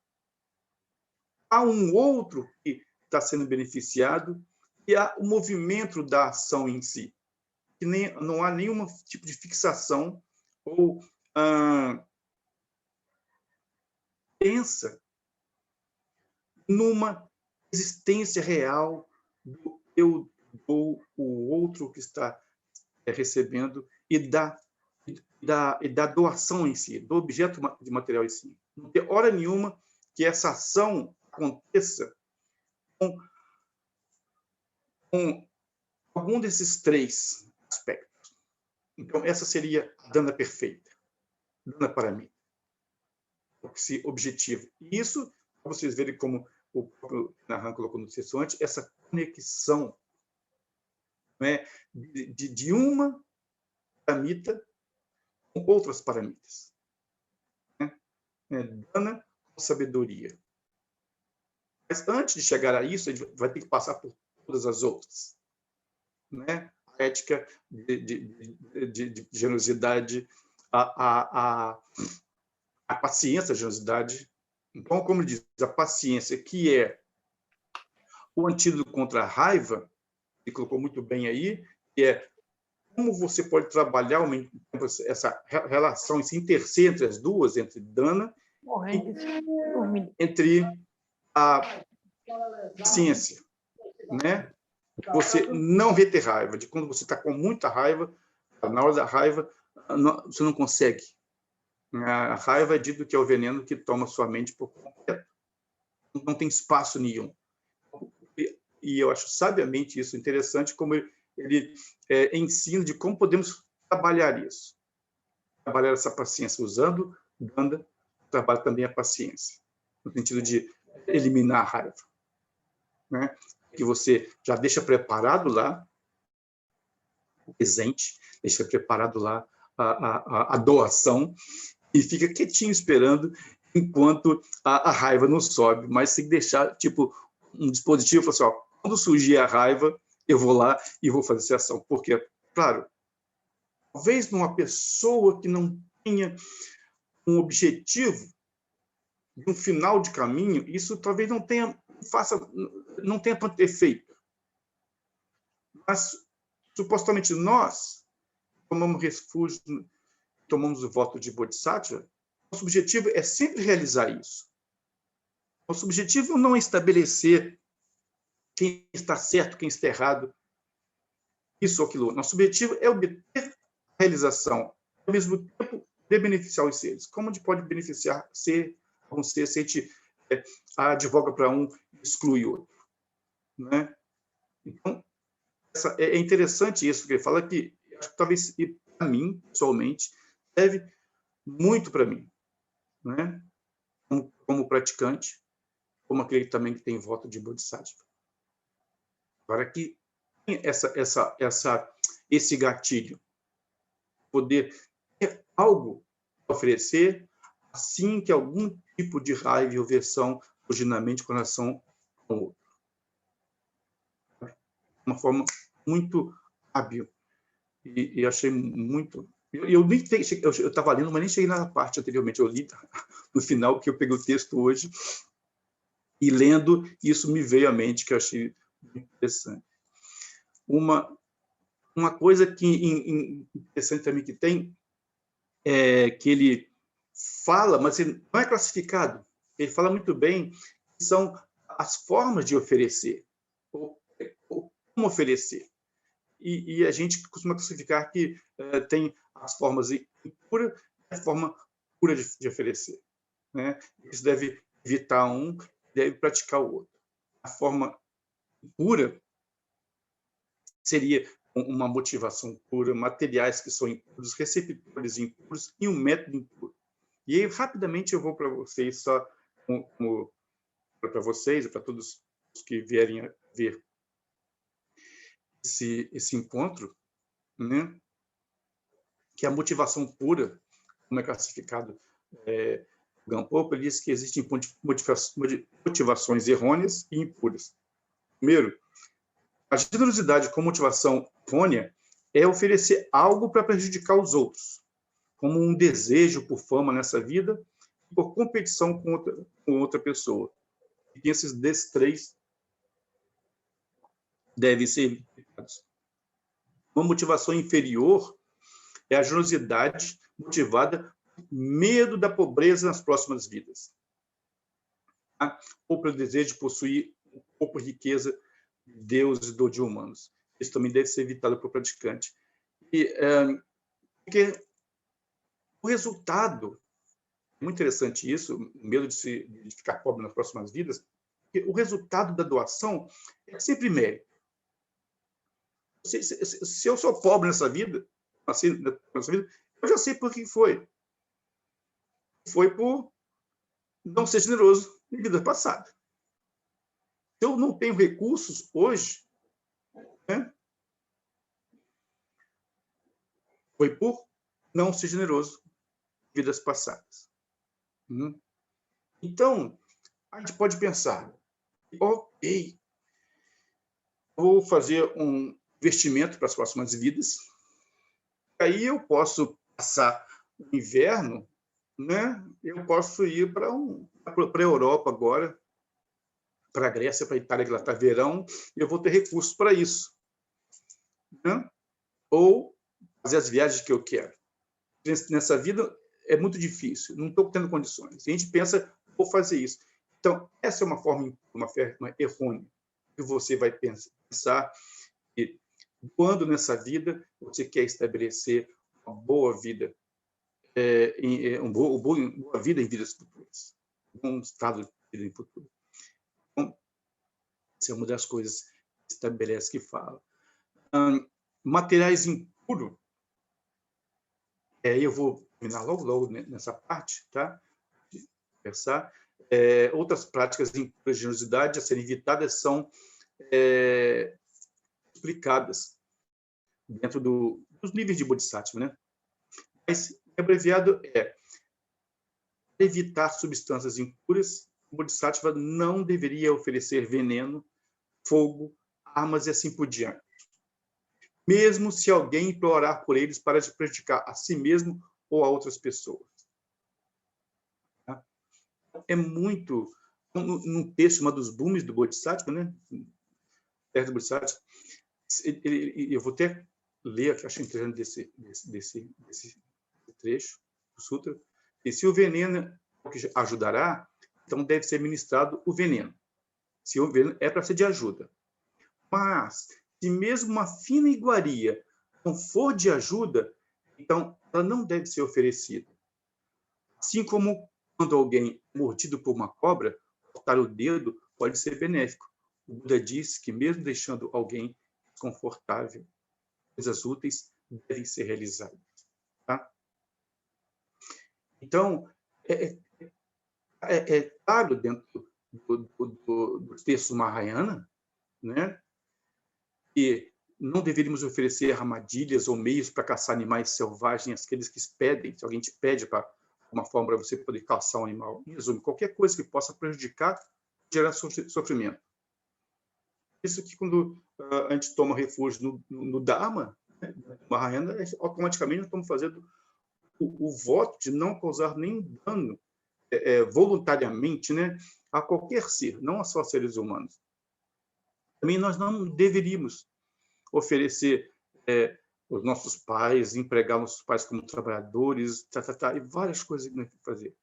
há um outro que está sendo beneficiado e há o movimento da ação em si. Que não há nenhum tipo de fixação ou pensa numa existência real do eu ou o outro que está recebendo e da doação em si, do objeto de material em si. Não tem hora nenhuma que essa ação aconteça com algum desses 3 aspectos. Então, essa seria a dana perfeita, dana para mim, esse objetivo. E isso, para vocês verem como o próprio Nahan colocou no texto antes, essa conexão, né, de uma paramita com outras paramitas. Né? Dana com sabedoria. Mas antes de chegar a isso, a gente vai ter que passar por todas as outras. Né? A ética de generosidade, a paciência, a generosidade. Então, como ele diz, a paciência, que é o antídoto contra a raiva, ele colocou muito bem aí, que é como você pode trabalhar essa relação, esse interser entre as duas, entre dana entre a ciência, né? Você não reter raiva, de quando você está com muita raiva, na hora da raiva, você não consegue. A raiva é dito que é o veneno que toma sua mente por completo. Não tem espaço nenhum. E eu acho sabiamente isso interessante, como ele ensina de como podemos trabalhar isso. Trabalhar essa paciência usando Ganda, trabalha também a paciência, no sentido de eliminar a raiva, né? Que você já deixa preparado lá o presente, deixa preparado lá a doação e fica quietinho esperando enquanto a raiva não sobe, mas tem que deixar tipo um dispositivo, assim, ó, quando surgir a raiva, eu vou lá e vou fazer essa ação. Porque, claro, talvez numa pessoa que não tenha um objetivo, de um final de caminho, isso talvez não tenha tanto efeito. Mas, supostamente, nós tomamos refúgio, tomamos o voto de Bodhisattva, nosso objetivo é sempre realizar isso. Nosso objetivo não é estabelecer quem está certo, quem está errado, isso ou aquilo. Nosso objetivo é obter a realização, ao mesmo tempo, de beneficiar os seres. Como a gente pode beneficiar um ser se a gente advoga para um e exclui outro? Né? Então, é interessante isso, porque ele fala que, talvez, para mim, pessoalmente, serve muito para mim, né? Como praticante, como aquele também que tem voto de Bodhisattva. Para que esse gatilho, poder ter algo a oferecer, assim que algum tipo de raiva e aversão surge na mente com relação ao outro. Uma forma muito hábil. E achei muito... Eu estava lendo, mas nem cheguei na parte anteriormente. Eu li no final, que eu peguei o texto hoje, e lendo, isso me veio à mente, que eu achei muito interessante. Uma coisa que interessante também que tem, é que ele fala, mas ele não é classificado. Ele fala muito bem que são as formas de oferecer, ou como oferecer. E a gente costuma classificar que tem as formas impuras e a forma pura de oferecer, né? Isso deve evitar um, deve praticar o outro. A forma pura seria uma motivação pura, materiais que são impuros, receptores impuros e um método impuro. E aí, rapidamente, eu vou para vocês, só para vocês e para todos os que vierem a ver esse encontro, né? Que a motivação pura, como é classificado Gampopa, ele diz que existem motivações errôneas e impuras. Primeiro, a generosidade com motivação errônea é oferecer algo para prejudicar os outros, como um desejo por fama nessa vida, por competição com outra pessoa. E esses três devem ser evitados. Uma motivação inferior é a generosidade motivada por medo da pobreza nas próximas vidas, tá? Ou pelo desejo de possuir ou por riqueza de deuses ou de humanos. Isso também deve ser evitado pelo praticante. Porque o resultado, é muito interessante isso, o medo de ficar pobre nas próximas vidas, porque o resultado da doação é sempre mérito. Se eu sou pobre nessa vida, eu já sei por que foi. Foi por não ser generoso em vida passada. Se eu não tenho recursos hoje, né, foi por não ser generoso em vidas passadas. Então, a gente pode pensar, ok, vou fazer um investimento para as próximas vidas, aí eu posso passar o inverno, né? Eu posso ir para a Europa agora, para a Grécia, para a Itália, que lá está verão, e eu vou ter recursos para isso, né? Ou fazer as viagens que eu quero. Nessa vida, é muito difícil, não estou tendo condições. E a gente pensa, vou fazer isso. Então, essa é uma forma errônea que você vai pensar que quando nessa vida você quer estabelecer uma boa vida, uma boa vida em vidas futuras, um estado de vida em futuro. Então, essa é uma das coisas que estabelece, que fala. Materiais impuros, eu vou terminar logo nessa parte, tá? De conversar. Outras práticas de generosidade a serem evitadas são explicadas dentro dos níveis de Bodhisattva, né? Mas, abreviado, evitar substâncias impuras. O Bodhisattva não deveria oferecer veneno, fogo, armas e assim por diante, mesmo se alguém implorar por eles para prejudicar a si mesmo ou a outras pessoas. É muito... Num texto, uma dos bumes do Bodhisattva, né? Perto do Bodhisattva, eu vou até ler, que acho interessante desse trecho do sutra. E se o veneno é o que ajudará, então deve ser ministrado o veneno. Se o veneno é para ser de ajuda. Mas, se mesmo uma fina iguaria não for de ajuda, então ela não deve ser oferecida. Assim como quando alguém é mordido por uma cobra, cortar o dedo pode ser benéfico. O Buda diz que mesmo deixando alguém desconfortável, coisas úteis devem ser realizadas. Tá? Então, é claro, dentro do texto Mahayana, né, que não deveríamos oferecer armadilhas ou meios para caçar animais selvagens, aqueles que pedem, se alguém te pede para uma forma para você poder caçar um animal. Em resumo, qualquer coisa que possa prejudicar, gerar sofrimento. Isso que quando a gente toma refúgio no Dharma, né, Mahayana, automaticamente nós estamos fazendo o voto de não causar nenhum dano voluntariamente, né, a qualquer ser, não só a seres humanos. Também nós não deveríamos oferecer os nossos pais, empregar nossos pais como trabalhadores, e várias coisas que nós temos que fazer.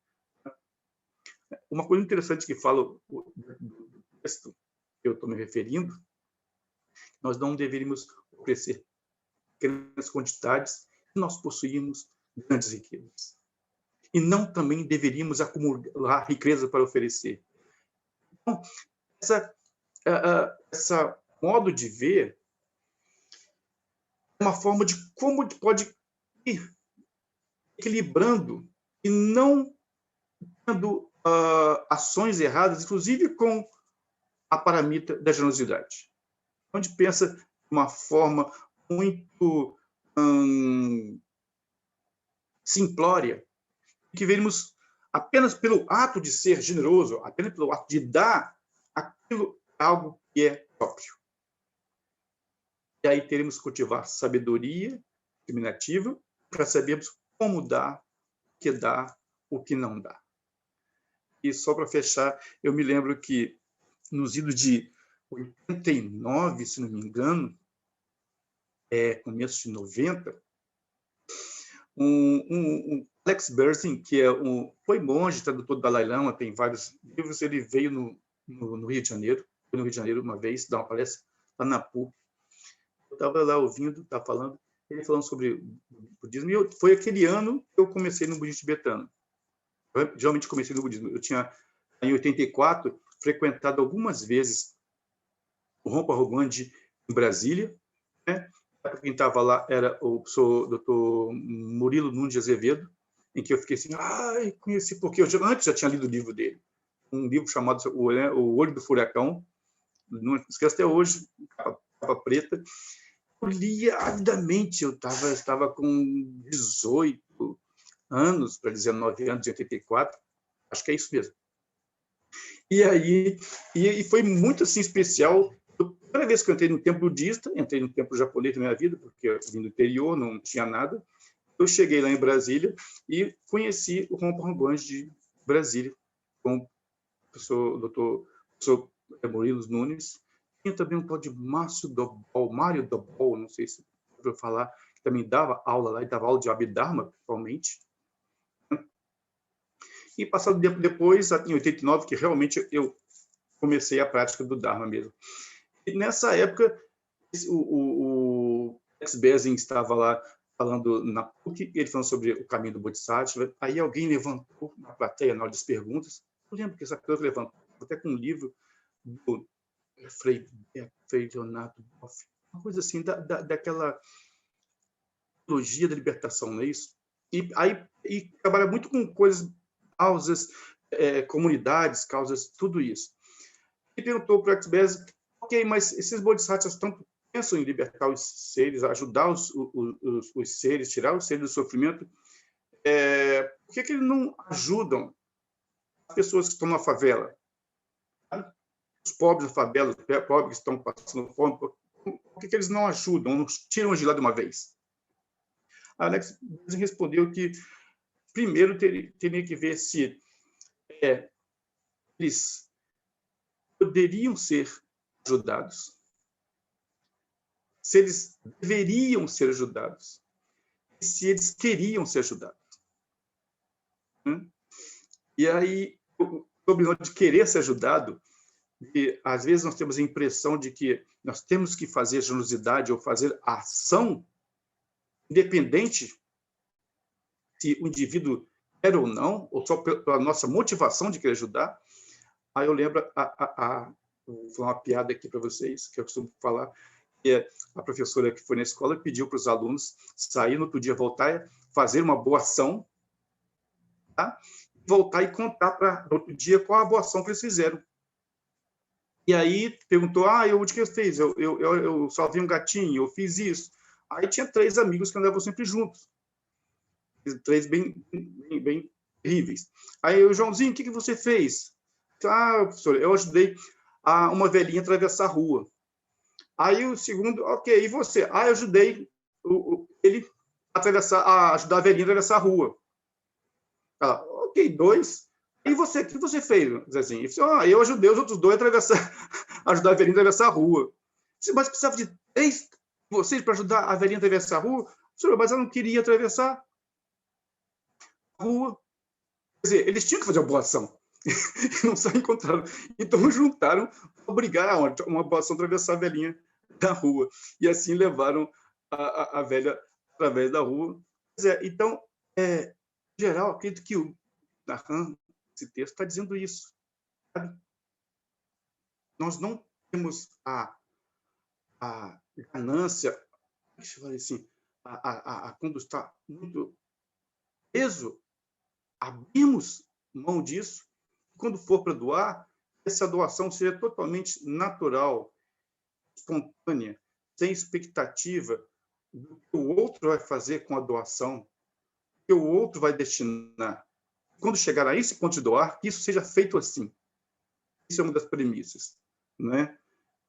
Uma coisa interessante que fala do texto que eu estou me referindo, nós não deveríamos oferecer pequenas quantidades se nós possuímos grandes riquezas. E não também deveríamos acumular riqueza para oferecer. Então, essa modo de ver é uma forma de como pode ir equilibrando e não tendo ações erradas, inclusive com a paramita da generosidade. Onde pensa de uma forma muito simplória, que veremos apenas pelo ato de ser generoso, apenas pelo ato de dar, aquilo é algo que é próprio. E aí teremos que cultivar sabedoria discriminativa para sabermos como dar, o que dá, o que não dá. E só para fechar, eu me lembro que nos idos de 89, se não me engano, começo de 90, Alex Berzin, que foi monge, tradutor do Dalai Lama, tem vários livros, ele veio no Rio de Janeiro, foi no Rio de Janeiro uma vez, dar uma palestra lá na PUC. Eu estava lá ouvindo, estava falando, ele falando sobre budismo, e foi aquele ano que eu comecei no budismo tibetano. Eu geralmente comecei no budismo. Eu tinha, em 84, frequentado algumas vezes o Rompa Roguandi em Brasília, né? Quem estava lá era o professor Dr. Murilo Nunes de Azevedo, em que eu fiquei assim, conheci, porque eu antes já tinha lido o livro dele, um livro chamado O Olho do Furacão, não esqueço até hoje, capa preta. Eu lia avidamente, eu estava com 18 anos, para 19 anos, de 84, acho que é isso mesmo. E aí, foi muito assim especial. A primeira vez que eu entrei no templo budista, entrei no templo japonês na minha vida, porque eu vim do interior, não tinha nada. Eu cheguei lá em Brasília e conheci o Rompa Roguandi de Brasília, com o professor Murilo Nunes. Tinha também um tal de Mário Dobol, não sei se eu falar, que também dava aula lá, e dava aula de Abhidharma, principalmente. E passado tempo depois, em 89, que realmente eu comecei a prática do Dharma mesmo. E nessa época, o Alex Besing estava lá falando na PUC, ele falando sobre o caminho do Bodhisattva. Aí alguém levantou na plateia, na hora das perguntas. Eu lembro que essa pessoa levantou, até com um livro do Frei Leonardo Boff, uma coisa assim, daquela teologia da libertação, não é isso? E trabalha muito com coisas, causas, comunidades, causas, tudo isso. E perguntou para o Alex Besing, ok, mas esses bodhisattvas tanto pensam em libertar os seres, ajudar os seres, tirar os seres do sofrimento, por que eles não ajudam as pessoas que estão na favela? Os pobres na favela, os pobres que estão passando fome, por que eles não ajudam, não tiram de lá de uma vez? A Alex respondeu que, primeiro, teria que ver se eles poderiam ser ajudados, se eles deveriam ser ajudados, e se eles queriam ser ajudados. E aí, sobre o de querer ser ajudado, e às vezes nós temos a impressão de que nós temos que fazer generosidade ou fazer ação, independente se o indivíduo quer ou não, ou só pela nossa motivação de querer ajudar. Aí eu lembro, vou falar uma piada aqui para vocês, que eu costumo falar, que a professora que foi na escola pediu para os alunos sair no outro dia, voltar, fazer uma boa ação, tá? Voltar e contar para no outro dia qual a boa ação que eles fizeram. E aí perguntou, o que eu fiz? Eu salvei um gatinho, eu fiz isso. Aí tinha 3 amigos que andavam sempre juntos. 3 bem terríveis. Aí o Joãozinho, o que você fez? Professor, eu ajudei uma velhinha a atravessar a rua. Aí o segundo, ok, e você? Eu ajudei ele a ajudar a velhinha a atravessar a rua. Ok, 2. E você, o que você fez, Zezinho? Eu ajudei os outros 2 a ajudar a velhinha a atravessar a rua. Mas precisava de 3 vocês para ajudar a velhinha a atravessar a rua? Senhor, mas eu não queria atravessar a rua. Quer dizer, eles tinham que fazer uma boa ação. Não só encontraram. Então juntaram para obrigar uma boa ação a atravessar a velhinha da rua. E assim levaram a velha através da rua. Então, em geral, acredito que o Narran, esse texto, está dizendo isso. Sabe? Nós não temos a ganância, deixa eu falar assim, quando está muito peso, abrimos mão disso. Quando for para doar, essa doação seja totalmente natural, espontânea, sem expectativa do que o outro vai fazer com a doação, do que o outro vai destinar. Quando chegar a esse ponto de doar, que isso seja feito assim. Isso é uma das premissas, né?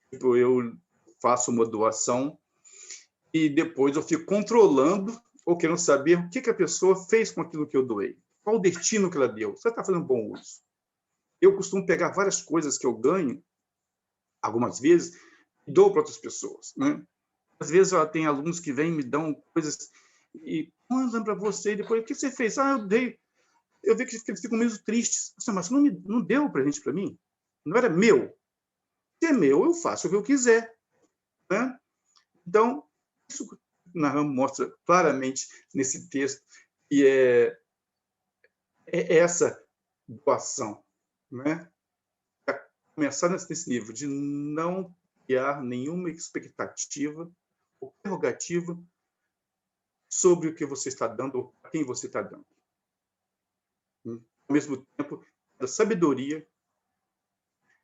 Tipo, eu faço uma doação e depois eu fico controlando ou querendo saber o que a pessoa fez com aquilo que eu doei. Qual o destino que ela deu? Você está fazendo bom uso? Eu costumo pegar várias coisas que eu ganho, algumas vezes, e dou para outras pessoas, né? Às vezes tem alunos que vêm e me dão coisas e mandam para você e depois, o que você fez? Eu dei. Eu vi que eles ficam meio tristes. Mas você não deu presente para mim? Não era meu? Se é meu, eu faço o que eu quiser, né? Então, isso Narram mostra claramente nesse texto que é essa doação, né? Para começar nesse nível de não criar nenhuma expectativa ou prerrogativa sobre o que você está dando ou a quem você está dando. Ao mesmo tempo, a sabedoria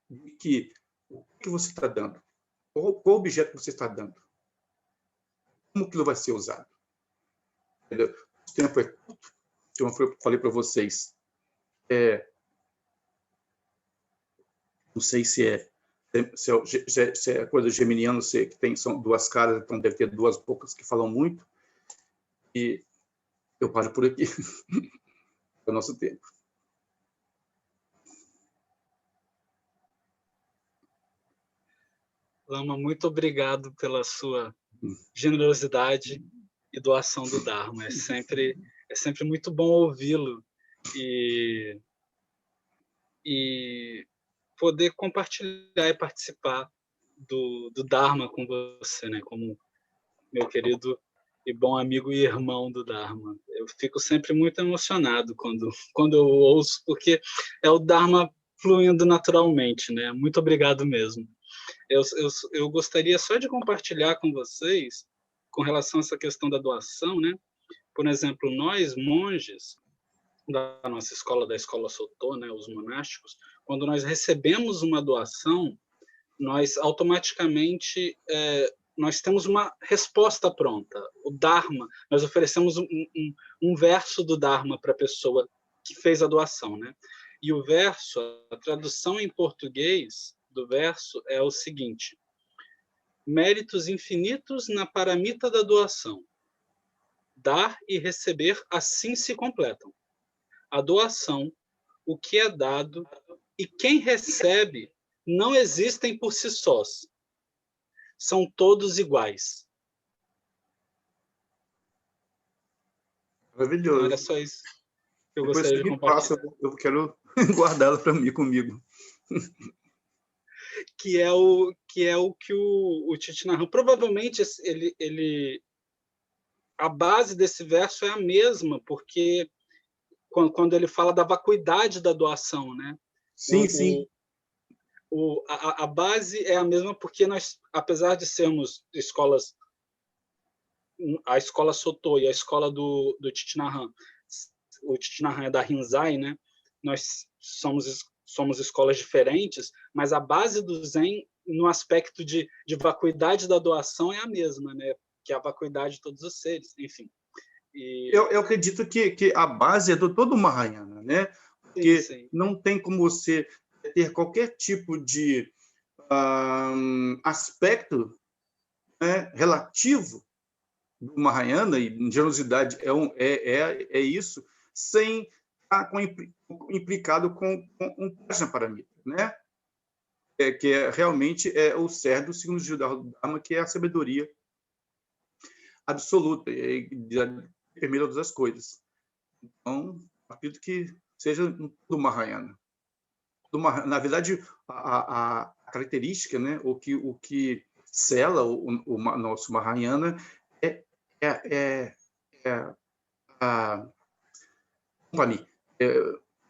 de que o que você está dando, qual objeto você está dando, como aquilo vai ser usado. Entendeu? O tempo é curto, como eu falei para vocês, não sei se é coisa geminiana, que são 2 caras, então deve ter 2 bocas que falam muito, e eu paro por aqui. É o nosso tempo. Lama, muito obrigado pela sua generosidade e doação do Dharma. É sempre muito bom ouvi-lo. E e poder compartilhar e participar do Dharma com você, né? Como meu querido e bom amigo e irmão do Dharma. Eu fico sempre muito emocionado quando eu ouço, porque é o Dharma fluindo naturalmente, né? Muito obrigado mesmo. Eu gostaria só de compartilhar com vocês, com relação a essa questão da doação, né? Por exemplo, nós, monges da nossa escola, da escola Sotô, né, os monásticos, quando nós recebemos uma doação, nós automaticamente nós temos uma resposta pronta. O Dharma, nós oferecemos um verso do Dharma para a pessoa que fez a doação, né? E o verso, a tradução em português do verso é o seguinte: méritos infinitos na paramita da doação. Dar e receber assim se completam. A doação, o que é dado e quem recebe não existem por si sós. São todos iguais. Maravilhoso. Então, era só isso que eu Depois gostaria de compartilhar. eu quero guardá-la para mim, comigo. Que é o que o Thich Nhat Hanh, provavelmente a base desse verso é a mesma, porque quando ele fala da vacuidade da doação, né? Sim, sim. A base é a mesma, porque nós, apesar de sermos escolas, a escola Sotô e a escola do Thich Nhat Hanh, o Thich Nhat Hanh é da Rinzai, né? Nós somos escolas diferentes, mas a base do Zen, no aspecto de vacuidade da doação, é a mesma, né? Que é a vacuidade de todos os seres, enfim. Eu acredito que a base é do todo Mahayana, né? Porque sim. não tem como você ter qualquer tipo de aspecto, né, relativo do Mahayana, e generosidade é isso, sem estar implicado com um Prajnaparamita, né? Que realmente é o cerne do segundo giro da Dharma, que é a sabedoria absoluta, e permeia todas as coisas. Então, acredito que seja do Mahayana. Na verdade, a característica, né, o que sela o nosso Mahayana é a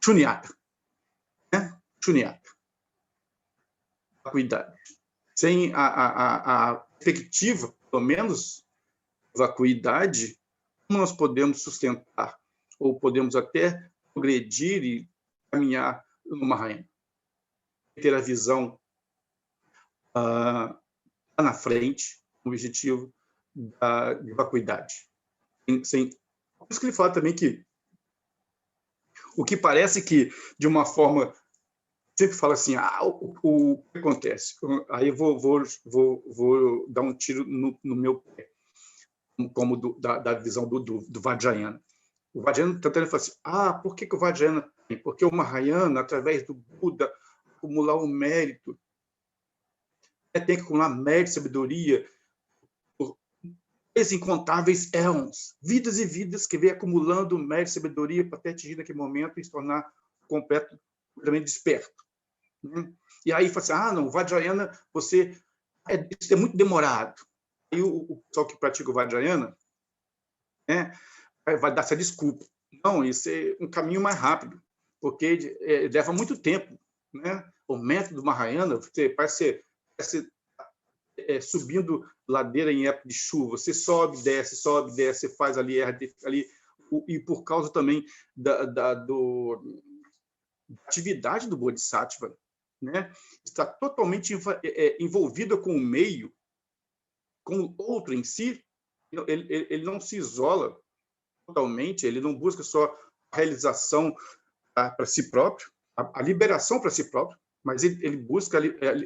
Shunyata, né? Shunyata, vacuidade. Sem a perspectiva, pelo menos, vacuidade, como nós podemos sustentar, ou podemos até progredir e caminhar no Mahayana? Ter a visão lá na frente, o objetivo de vacuidade. Por isso que ele fala também que o que parece que, de uma forma, sempre fala assim, o que acontece? Aí eu vou dar um tiro no meu pé, como da visão do Vajrayana. O Vajrayana tentando falar assim, por que o Vajrayana tem? Porque o Mahayana, através do Buda, acumular o mérito, tem que acumular mérito e sabedoria por incontáveis éons, vidas e vidas que vem acumulando mérito e sabedoria para até atingir naquele momento e se tornar completamente desperto. E aí fala assim, não, o Vajrayana, isso é muito demorado. Aí o pessoal que pratica o Vajrayana, né, vai dar essa desculpa. Não, isso é um caminho mais rápido, porque leva muito tempo, né? O método Mahayana, você parece subindo ladeira em época de chuva, você sobe, desce, faz ali, e por causa também da atividade do Bodhisattva, né? Está totalmente envolvida com o meio, com o outro em si, ele não se isola totalmente, ele não busca só a realização para si próprio, a liberação para si próprio, mas ele busca,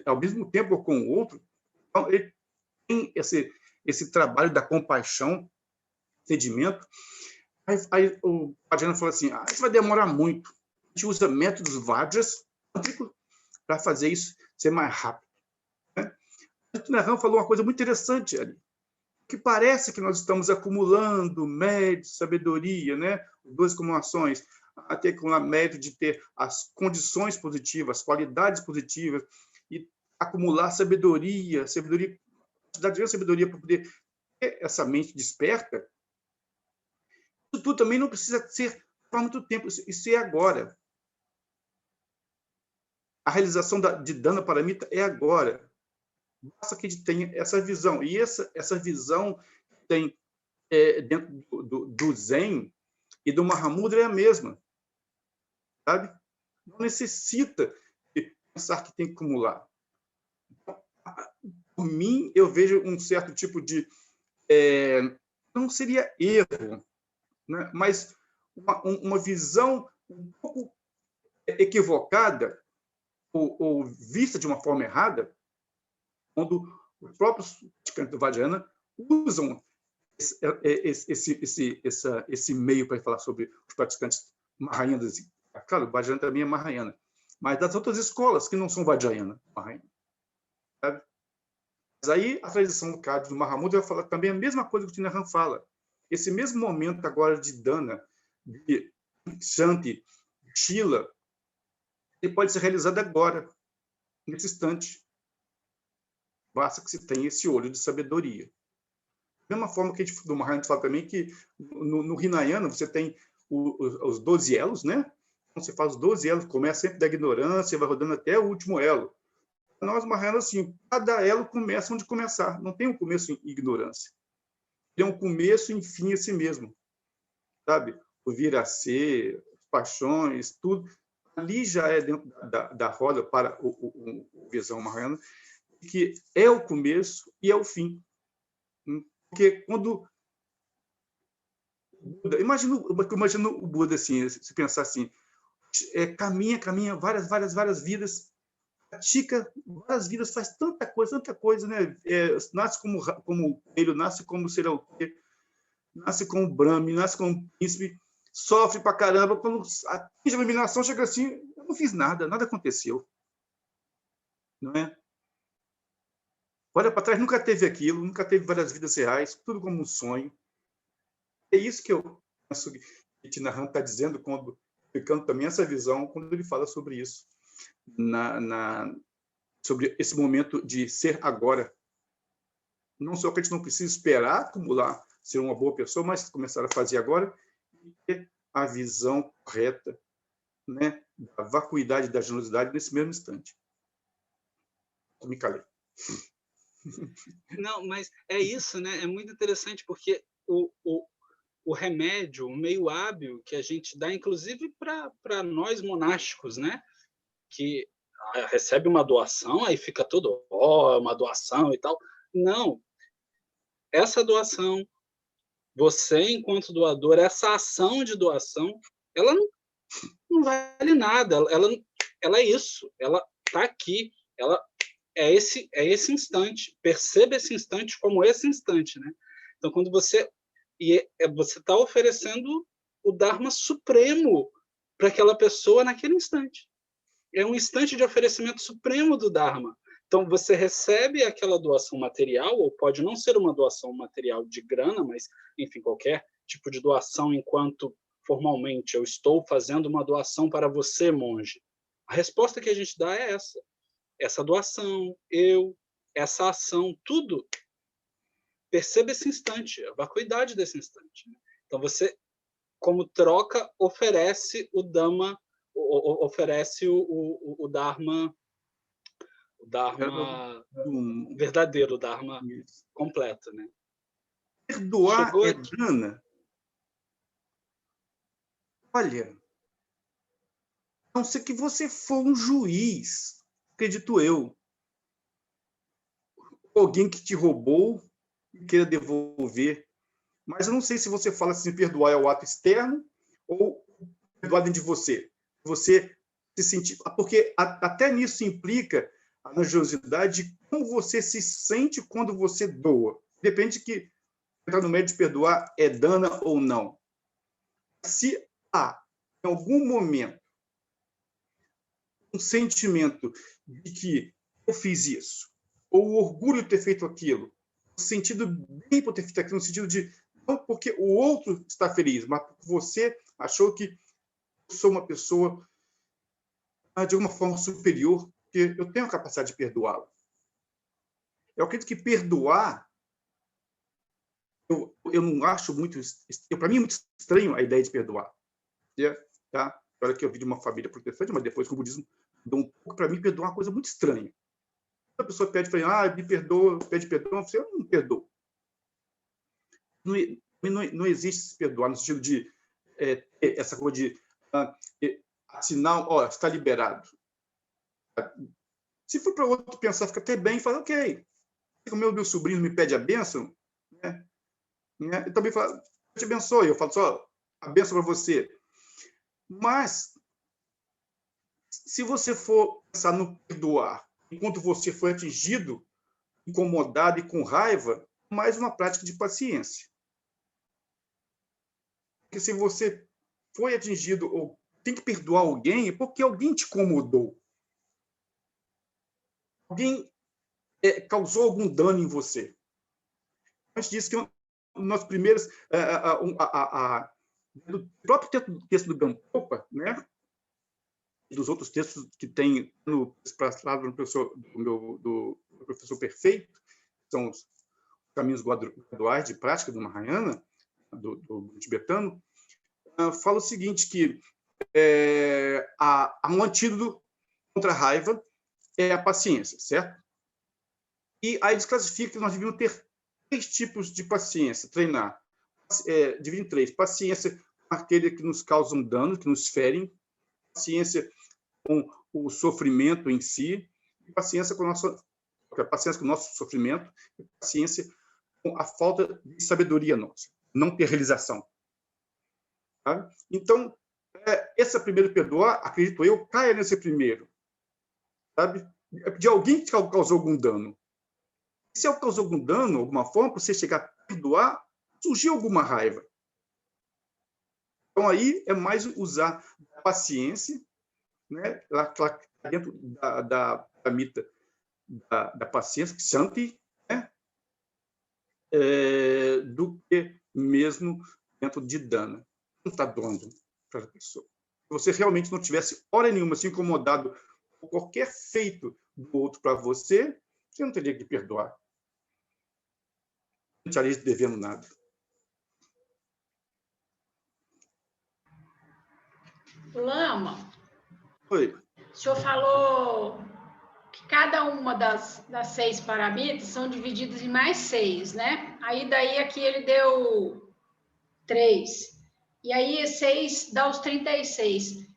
ao mesmo tempo com o outro. Então, ele tem esse trabalho da compaixão, entendimento. Aí o Vajrayana falou assim, isso vai demorar muito. A gente usa métodos Vajras para fazer isso ser mais rápido. O Thich Nhat Hanh falou uma coisa muito interessante ali, que parece que nós estamos acumulando mérito, sabedoria, né? Duas acumulações. a ter com o mérito de ter as condições positivas, as qualidades positivas, e acumular sabedoria, sabedoria para poder ter essa mente desperta. Isso tudo também não precisa ser por muito tempo, isso é agora. A realização de Dana Paramita é agora. Basta que a gente tenha essa visão. E essa visão tem dentro do Zen e do Mahamudra é a mesma. Sabe? Não necessita de pensar que tem que acumular. Por mim, eu vejo um certo tipo de... não seria erro, né? Mas uma visão um pouco equivocada ou vista de uma forma errada, quando os próprios praticantes do Vajrayana usam esse meio para falar sobre os praticantes Mahayanas. Claro, o Vajrayana também é Mahayana, mas das outras escolas que não são Vajrayana, Mahayana. Sabe? Mas aí a tradição do Cádio do Mahamudra vai falar também a mesma coisa que o Tinahan fala. Esse mesmo momento agora de Dana, de Shanti, Shila, ele pode ser realizado agora, nesse instante. Basta que se tenha esse olho de sabedoria. Da mesma forma que a gente, do Mahayana fala também que no Hinayana você tem os 12 elos, né? Então você faz os 12 elos, começa sempre da ignorância, vai rodando até o último elo. Nós, Mahayana, assim, cada elo começa onde começar. Não tem um começo em ignorância. Tem um começo e fim a si mesmo. Sabe? O vir a ser, paixões, tudo. Ali já é dentro da roda para o visão Mahayana, que é o começo e é o fim. Porque quando... Imagina o Buda assim, se pensar assim, caminha várias vidas, pratica várias vidas, faz tanta coisa, né? Nasce como coelho, nasce como sei lá o quê, nasce como Brahme, nasce como príncipe, sofre pra caramba, quando atinge a iluminação, chega assim, eu não fiz nada aconteceu. Não é? Olha para trás, nunca teve aquilo, nunca teve várias vidas reais, tudo como um sonho. É isso que eu penso que Tinahan está dizendo, quando explicando também essa visão, quando ele fala sobre isso, sobre esse momento de ser agora. Não só que a gente não precisa esperar acumular, ser uma boa pessoa, mas começar a fazer agora e ter a visão correta, né, da vacuidade, da generosidade nesse mesmo instante. Eu me calei. Não, mas é isso, né? É muito interessante, porque o remédio, o meio hábil que a gente dá, inclusive para nós monásticos, né? Que recebe uma doação, aí fica tudo, uma doação e tal. Não. Essa doação, você, enquanto doador, essa ação de doação, ela não vale nada. Ela é isso. Ela está aqui. Ela é esse instante. Perceba esse instante como esse instante, né? Então, quando você está oferecendo o Dharma supremo para aquela pessoa naquele instante. É um instante de oferecimento supremo do Dharma. Então, você recebe aquela doação material, ou pode não ser uma doação material de grana, mas, enfim, qualquer tipo de doação, enquanto formalmente eu estou fazendo uma doação para você, monge. A resposta que a gente dá é essa. Essa doação, essa ação, tudo. Perceba esse instante, a vacuidade desse instante. Então, você, como troca, oferece o Dhamma, oferece o Dharma, verdadeiro, o Dharma completo, né? Perdoar Chegou é aqui. dana. Olha, a não ser que você for um juiz, acredito eu, alguém que te roubou e queira devolver. Mas eu não sei se você fala assim, perdoar é o ato externo ou perdoar dentro de você. Você se sentir... Porque até nisso implica a religiosidade de como você se sente quando você doa. Depende que entrar no meio de perdoar é dana ou não. Se há, em algum momento, um sentimento de que eu fiz isso, ou o orgulho de ter feito aquilo, no sentido bem por ter feito aquilo, no sentido de não porque o outro está feliz, mas porque você achou que eu sou uma pessoa, de alguma forma, superior, porque eu tenho a capacidade de perdoá-la. Eu acredito que perdoar, eu não acho muito... Para mim é muito estranho a ideia de perdoar. Tá? Olha que eu vi de uma família protestante, mas depois com o budismo, para mim, perdoar é uma coisa muito estranha. A pessoa pede para mim, me perdoa, pede perdão, eu não perdoo. Não existe esse perdoar no sentido de essa coisa de assinar, está liberado. Se for para outro pensar, fica até bem, fala, ok. O meu sobrinho me pede a bênção, né? Eu também falo, eu te abençoe, eu falo só a bênção para você. Mas, se você for pensar no perdoar, enquanto você foi atingido, incomodado e com raiva, mais uma prática de paciência. Porque se você foi atingido ou tem que perdoar alguém, é porque alguém te incomodou. Alguém causou algum dano em você. A gente disse que nos primeiros... do próprio texto do Gampopa, né? Dos outros textos que tem no professor Perfeito, são os caminhos graduais de prática do Mahayana, do tibetano, fala o seguinte, que há um antídoto contra a raiva, é a paciência, certo? E aí eles classificam que nós devíamos ter 3 tipos de paciência, treinar. Dividem em 3. Paciência com aquele que nos causa um dano, que nos ferem, paciência com o sofrimento em si, e paciência com o nosso sofrimento, e paciência com a falta de sabedoria nossa, não ter realização. Tá? Então, esse primeiro perdoar, acredito eu, caia nesse primeiro. Sabe? De alguém que causou algum dano. Se eu causou algum dano, alguma forma, para você chegar a perdoar, surgiu alguma raiva. Então, aí é mais usar a paciência, né? Lá dentro da mita da paciência, Shanti, né? Do que mesmo dentro de dana. Não está doando para a pessoa. Se você realmente não tivesse hora nenhuma se incomodado por qualquer feito do outro para você, você não teria que perdoar. Não estaria devendo nada. Lama, Oi. o senhor falou que cada uma das 6 paramitas são divididas em mais 6, né? Aí daí aqui ele deu 3. E aí 6 dá os 36.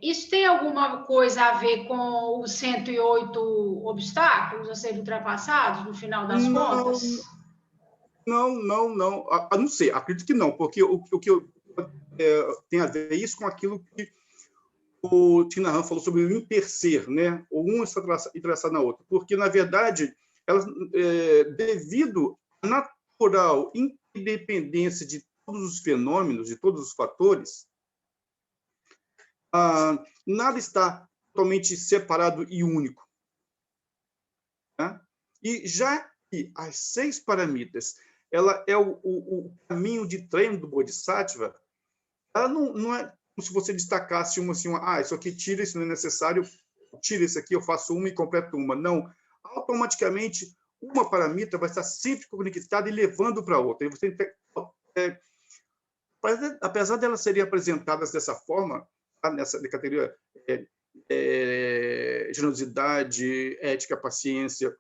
Isso tem alguma coisa a ver com os 108 obstáculos a serem ultrapassados no final das contas? Não. Não sei, acredito que não, porque o que tem a ver isso com aquilo que o Tinahan falou sobre o interser, né? Ou um está entrelaçado na outra. Porque, na verdade, elas, devido à natural independência de todos os fenômenos, de todos os fatores, nada está totalmente separado e único. Tá? E já que as 6 paramitas ela é o caminho de treino do Bodhisattva, ela não é como se você destacasse uma assim, isso aqui tira, isso não é necessário, tira isso aqui, eu faço uma e completo uma. Não. Automaticamente, uma paramita vai estar sempre conectada e levando para a outra. E você apesar de elas serem apresentadas dessa forma, nessa categoria generosidade, ética, paciência,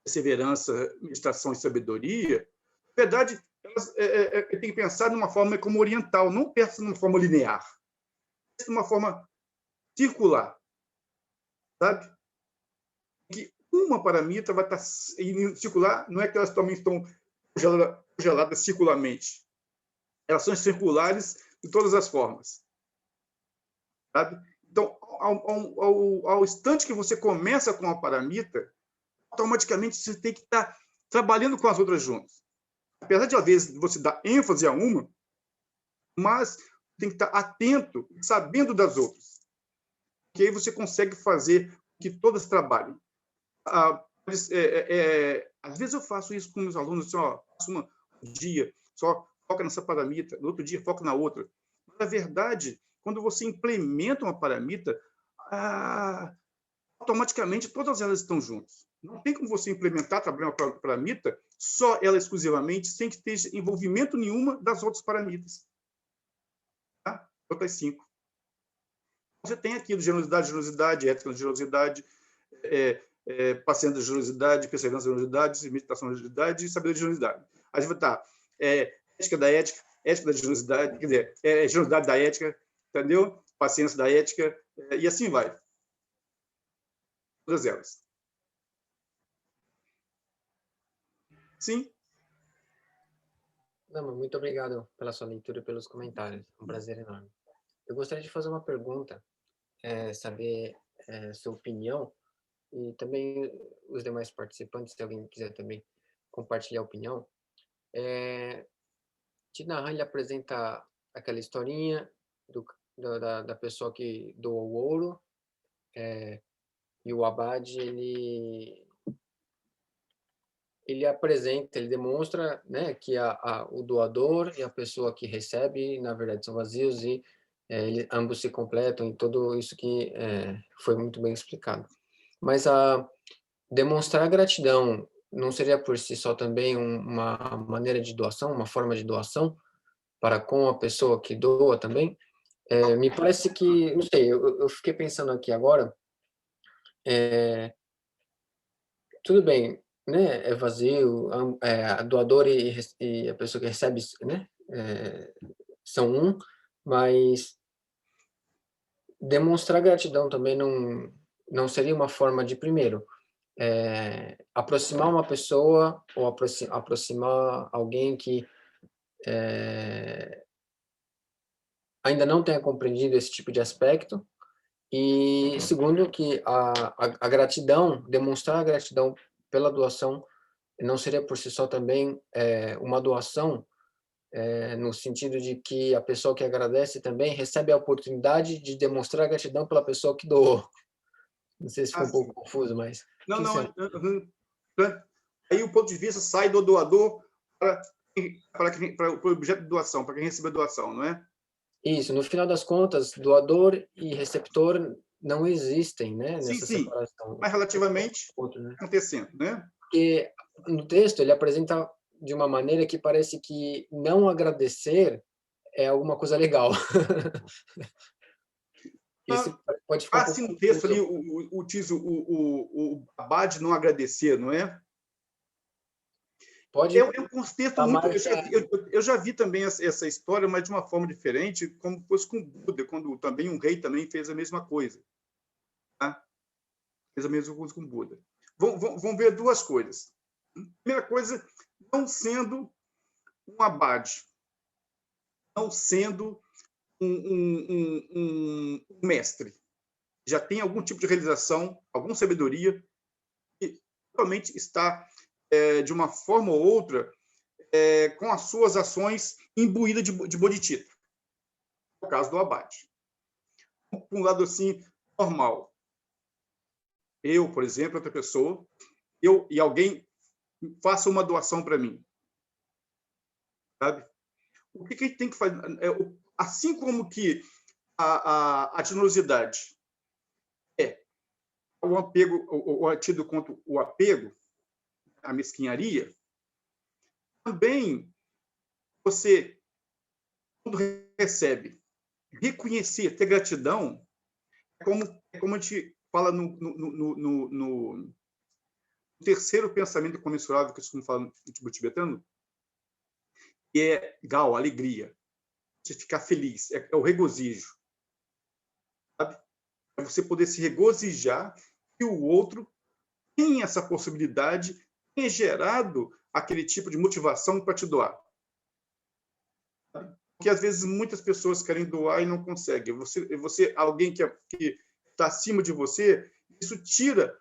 perseverança, meditação e sabedoria, na verdade, elas tem que pensar de uma forma como oriental, não pensa de uma forma linear, pensa de uma forma circular, sabe? Que uma paramita vai estar circular, não é que elas também estão congeladas circularmente, elas são circulares de todas as formas, sabe? Então, ao instante que você começa com a paramita, automaticamente você tem que estar trabalhando com as outras juntas. Apesar de, às vezes, você dar ênfase a uma, mas tem que estar atento, sabendo das outras. Porque aí você consegue fazer que todas trabalhem. Às vezes eu faço isso com meus alunos, assim, faço um dia, só foca nessa paramita, no outro dia foca na outra. Mas, Na verdade, quando você implementa uma paramita, automaticamente todas elas estão juntas. Não tem como você implementar, trabalhar uma paramita só ela exclusivamente, sem que tenha envolvimento nenhuma das outras paramitas. Tá? Outras 5. Você tem aquilo, generosidade, ética da generosidade, paciência da generosidade, perseverança da generosidade, meditação da generosidade e sabedoria da generosidade. Aí vai estar ética da generosidade, quer dizer, generosidade da ética, entendeu? Paciência da ética, e assim vai. Todas elas. Sim? Não, muito obrigado pela sua leitura e pelos comentários. É um prazer enorme. Eu gostaria de fazer uma pergunta, saber sua opinião, e também os demais participantes, se alguém quiser também compartilhar a opinião. Thich Nhat Hanh, ele apresenta aquela historinha da pessoa que doou o ouro, e o Abade, ele apresenta, ele demonstra, né, que o doador e a pessoa que recebe, na verdade, são vazios, e ambos se completam, em tudo isso que foi muito bem explicado. Mas demonstrar gratidão não seria por si só também uma maneira de doação, uma forma de doação para com a pessoa que doa também? Me parece que, não sei, eu fiquei pensando aqui agora, tudo bem, né, é vazio, a doador e a pessoa que recebe, né, são um, mas demonstrar gratidão também não seria uma forma de, primeiro, aproximar uma pessoa ou aproximar alguém que ainda não tenha compreendido esse tipo de aspecto, e segundo, que a gratidão, demonstrar a gratidão pela doação não seria por si só também uma doação, no sentido de que a pessoa que agradece também recebe a oportunidade de demonstrar gratidão pela pessoa que doou. Não sei se ficou um pouco confuso, mas... Não. Aí o ponto de vista sai do doador para o objeto de doação, para quem recebe a doação, não é? Isso, no final das contas, doador e receptor não existem, né, nessa Sim, separação. mas relativamente né? acontecendo, né? Porque no texto ele apresenta de uma maneira que parece que não agradecer é alguma coisa legal. Isso pode ficar um pouco no texto ali, o Abade não agradecer, não é? Pode. É um contexto muito... Eu já vi também essa história, mas de uma forma diferente, como fosse com Buda, quando também um rei também fez a mesma coisa. Tá? Fez a mesma coisa com Buda. Vamos ver duas coisas. Primeira coisa, não sendo um abade, não sendo um mestre, já tem algum tipo de realização, alguma sabedoria, que realmente está, de uma forma ou outra, com as suas ações imbuída de bodhicitta. No caso do abade. Por um lado assim, normal. Eu, por exemplo, outra pessoa, e alguém faça uma doação para mim. Sabe? O que a gente tem que fazer? Assim como que a generosidade o apego, o tido quanto o apego, a mesquinharia, também você, quando recebe, reconhecer, ter gratidão, como a gente fala no terceiro pensamento comensurável que eu costumo falar no tibetano, que é gal, alegria, você ficar feliz, é o regozijo. Sabe? É você poder se regozijar que o outro tem essa possibilidade, tem gerado aquele tipo de motivação para te doar. Porque, às vezes, muitas pessoas querem doar e não conseguem. Você alguém que está acima de você, isso tira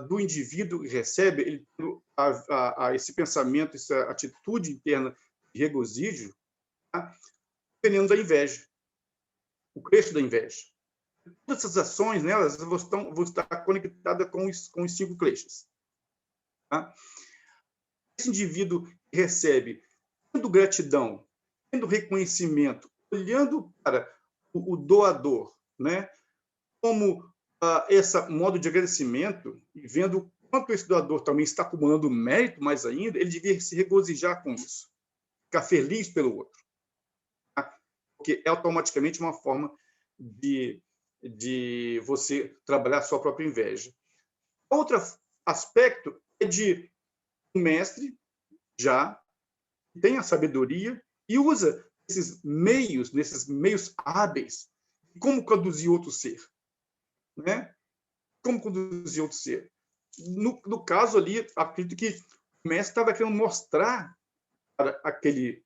do indivíduo que recebe ele, esse pensamento, essa atitude interna de regozijo, tá? O veneno da inveja, o preço da inveja. Todas essas ações, né, elas vão estar conectadas com os 5 kleshas. Tá? Esse indivíduo recebe, tendo gratidão, tendo reconhecimento, olhando para o doador, né, como esse modo de agradecimento, e vendo quanto esse doador também está acumulando mérito mais ainda, ele devia se regozijar com isso, ficar feliz pelo outro, tá? Porque é automaticamente uma forma de você trabalhar a sua própria inveja. Outro aspecto é de um mestre já tem a sabedoria e usa esses meios hábeis, como conduzir outro ser, né? Como conduzir outro ser. No caso ali, acredito que o mestre estava querendo mostrar para aquele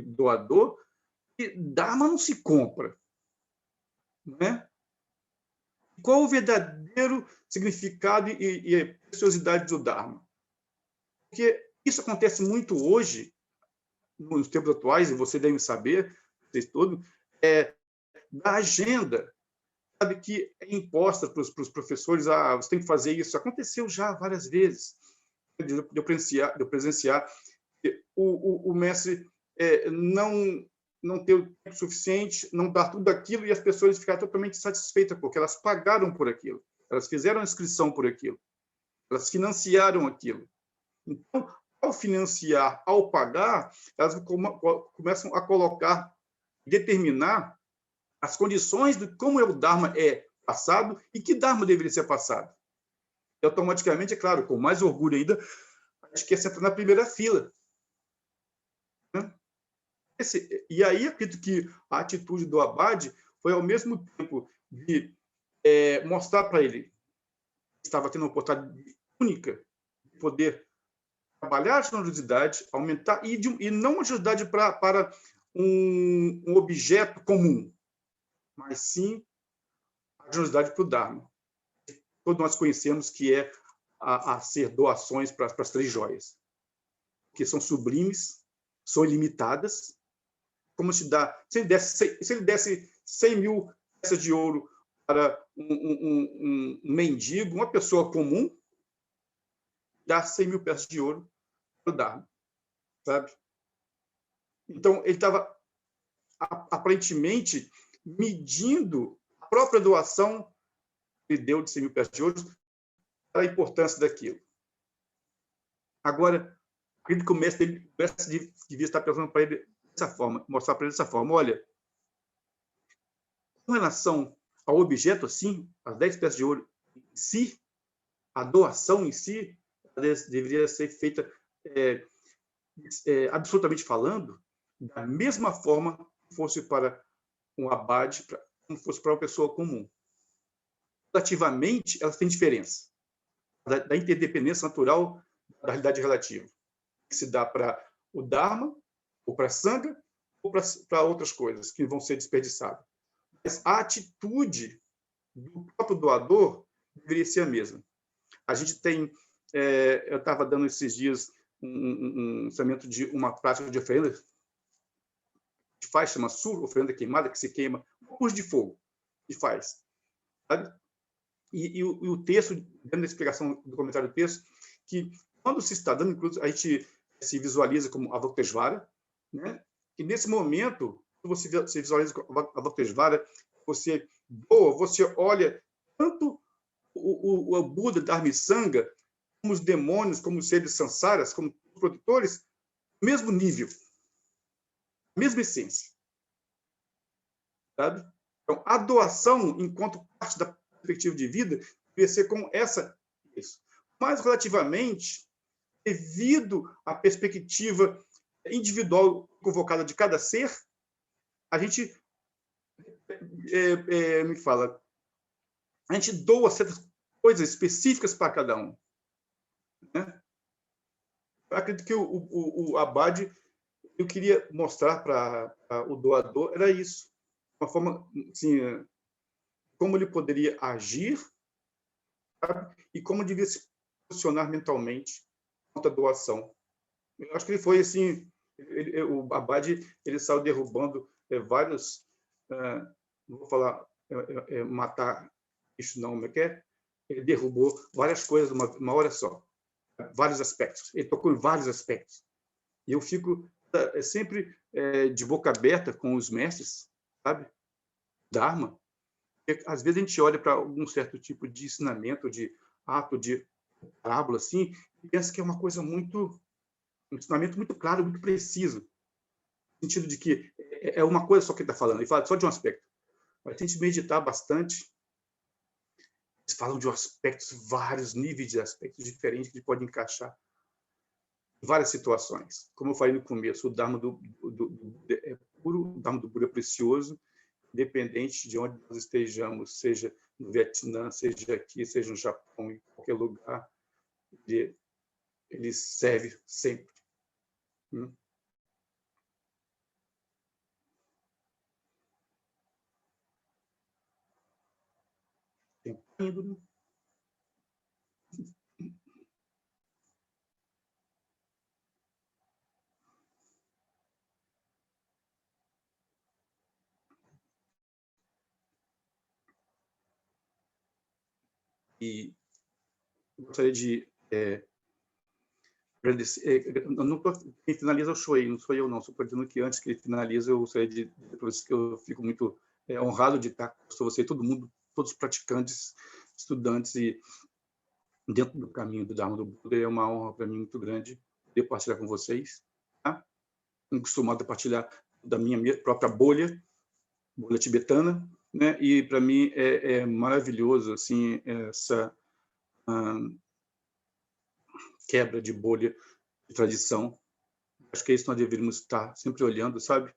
doador que Dharma não se compra, né? Qual o verdadeiro significado e preciosidade do Dharma? Porque isso acontece muito hoje, nos tempos atuais, e você deve saber, vocês todos, da agenda, sabe, que é imposta para os professores, você tem que fazer isso. Aconteceu já várias vezes, de eu presenciar o mestre não ter o tempo suficiente, não dar tudo aquilo, e as pessoas ficarem totalmente satisfeitas, porque elas pagaram por aquilo, elas fizeram a inscrição por aquilo, elas financiaram aquilo. Então, ao financiar, ao pagar, elas começam a colocar, determinar as condições de como o Dharma é passado e que Dharma deveria ser passado. E automaticamente, é claro, com mais orgulho ainda, a gente quer sentar na primeira fila. E aí, acredito que a atitude do Abade foi, ao mesmo tempo, de mostrar para ele que estava tendo uma oportunidade única de poder trabalhar a generosidade, aumentar, e não uma generosidade para um objeto comum, mas sim a generosidade para o Dharma. Todos nós conhecemos que é a ser doações para as 3 joias, que são sublimes, são ilimitadas. Como se ele desse 100 mil peças de ouro para um mendigo, uma pessoa comum, dá 100 mil peças de ouro para o Dharma, sabe? Então, ele estava aparentemente medindo a própria doação que ele deu de 100 mil peças de ouro para a importância daquilo. Agora, acredito que o mestre devia estar pensando para ele dessa forma, mostrar para ele dessa forma: olha, com relação ao objeto, assim, as 10 peças de ouro em si, a doação em si, deveria ser feita, absolutamente falando, da mesma forma que fosse para um abade, como fosse para uma pessoa comum. Relativamente, elas têm diferença da interdependência natural da realidade relativa, que se dá para o Dharma, ou para a Sangha, ou para outras coisas que vão ser desperdiçadas. Mas a atitude do próprio doador deveria ser a mesma. A gente tem, eu estava dando esses dias um ensinamento de uma prática de oferenda, que faz, chama sur, oferenda queimada, que se queima um curso de fogo, que faz. Sabe? E o texto, dentro da explicação do comentário do texto, que quando se está dando, inclusive, a gente se visualiza como Avalokiteshvara, né? E nesse momento, quando você visualiza Avalokiteshvara, você doa, você olha tanto o Buda, Dharma e Sangha, como os demônios, como os seres sansaras, como os produtores, no mesmo nível, mesma essência. Sabe? Então, a doação, enquanto parte da perspectiva de vida, deveria ser com isso. Mas, relativamente, devido à perspectiva individual convocada de cada ser, a gente a gente doa certas coisas específicas para cada um, né? Eu acredito que o Abade, eu queria mostrar para o doador, era isso, uma forma, assim, como ele poderia agir, sabe? E como devia se posicionar mentalmente contra a doação. Eu acho que ele foi assim, o Abade, ele saiu derrubando vários, não vou falar matar isso não, como é que é? Ele derrubou várias coisas uma hora só, vários aspectos. Ele tocou em vários aspectos. E eu fico sempre de boca aberta com os mestres, sabe? Dharma. Às vezes a gente olha para algum certo tipo de ensinamento, de ato, de parábola, assim, e pensa que é uma coisa muito, um ensinamento muito claro, muito preciso, no sentido de que é uma coisa só que ele está falando, ele fala só de um aspecto. Mas se a gente meditar bastante, eles falam de aspectos, vários níveis de aspectos diferentes que pode encaixar em várias situações. Como eu falei no começo, o Dharma do Buda é puro, o Dharma do Buda é precioso, independente de onde nós estejamos, seja no Vietnã, seja aqui, seja no Japão, em qualquer lugar, ele serve sempre. Tempo indo, né? E eu gostaria de agradecer. Quem finaliza é o Shuei, não sou eu, não. Só estou dizendo que antes que ele finalize, eu gostaria de dizer para vocês que eu fico muito honrado de estar com você, todo mundo, todos os praticantes, estudantes, e dentro do caminho do Dharma do Buda. É uma honra para mim muito grande poder partilhar com vocês. Tá? Estou acostumado a partilhar da minha própria bolha tibetana, né? E para mim é maravilhoso assim essa quebra de bolha de tradição. Acho que é isso que nós deveríamos estar sempre olhando, sabe?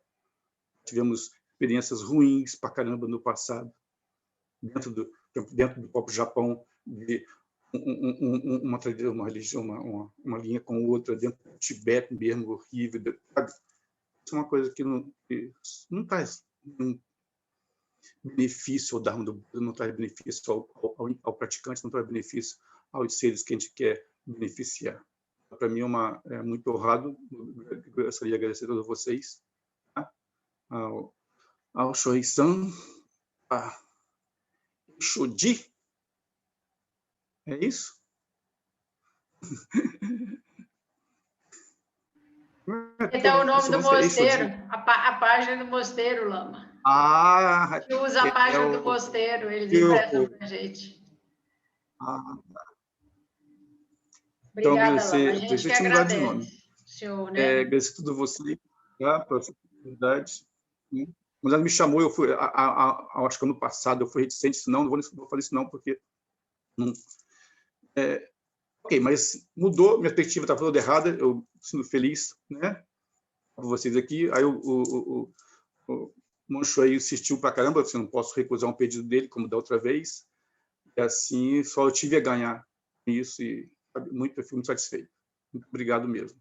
Tivemos experiências ruins pra caramba no passado, dentro do próprio Japão, de uma religião, uma linha com outra, dentro do Tibete mesmo, horrível. Sabe? Isso é uma coisa que não traz benefício ao Dharma do Buda, não traz benefício ao praticante, não traz benefício aos seres que a gente quer beneficiar. Para mim é muito honrado. Eu gostaria de agradecer a todos vocês, tá? ao Shoei-san, a Shoji, é isso? Então, o nome do mosteiro, a página do mosteiro, Lama. Que usa a página do mosteiro, eles emprestam para a gente. Obrigada, Lama. A gente que agradece. Senhor, né? Agradeço a todos vocês, tá, pela oportunidade. Quando ela me chamou, eu fui, acho que ano passado, eu fui reticente, não vou fazer isso não, porque não, ok, mas mudou, minha perspectiva estava toda errada, eu sinto feliz, né, com vocês aqui. Aí o Moncho aí insistiu para caramba, eu não posso recusar um pedido dele, como da outra vez, e assim, só eu tive a ganhar isso, e eu fui muito satisfeito. Muito obrigado mesmo.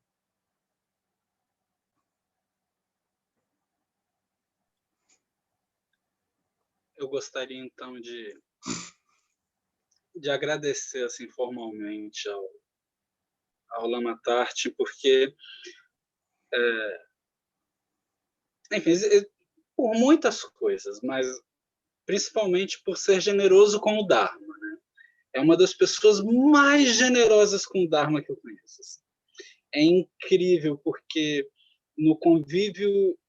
Eu gostaria, então, de agradecer assim, formalmente ao Lama Tarte, porque, enfim, por muitas coisas, mas principalmente por ser generoso com o Dharma. Né? É uma das pessoas mais generosas com o Dharma que eu conheço. Assim. É incrível, porque no convívio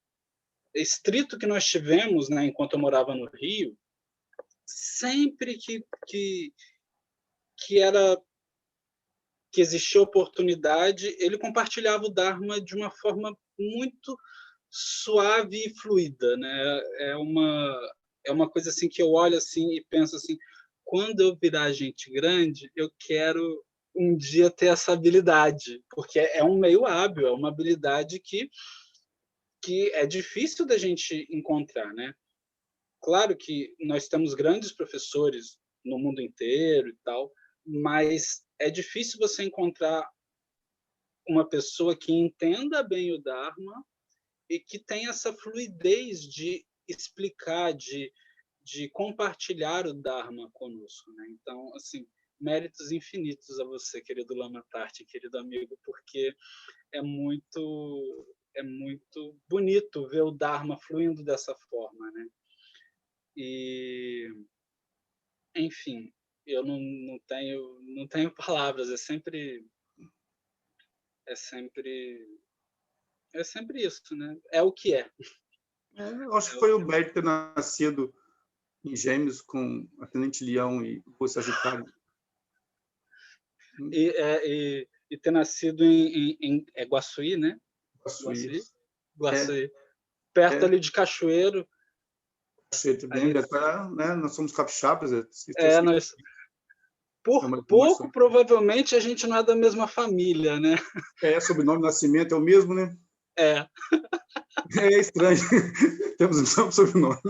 estrito que nós tivemos, né, enquanto eu morava no Rio, sempre que existia oportunidade, ele compartilhava o Dharma de uma forma muito suave e fluida, né? É uma coisa assim que eu olho assim e penso assim, quando eu virar gente grande, eu quero um dia ter essa habilidade, porque é um meio hábil, é uma habilidade que é difícil da gente encontrar, né? Claro que nós temos grandes professores no mundo inteiro e tal, mas é difícil você encontrar uma pessoa que entenda bem o Dharma e que tenha essa fluidez de explicar, de compartilhar o Dharma conosco. Né? Então, assim, méritos infinitos a você, querido Lama Tarte, querido amigo, porque é muito bonito ver o Dharma fluindo dessa forma. Né? E, enfim, eu não tenho palavras, é sempre É sempre isso, né? É o que é. Eu acho que foi o Bert ter nascido em Gêmeos com Ascendente Leão e Lua Sagitário. E ter nascido em Guaçuí, né? Guaçuí. Guaçuí. Perto ali de Cachoeiro. Cachoeiro também, né? Nós somos capixabas. Por pouco, provavelmente, a gente não é da mesma família, né? Sobrenome, nascimento é o mesmo, né? É. É estranho. Temos o mesmo sobrenome.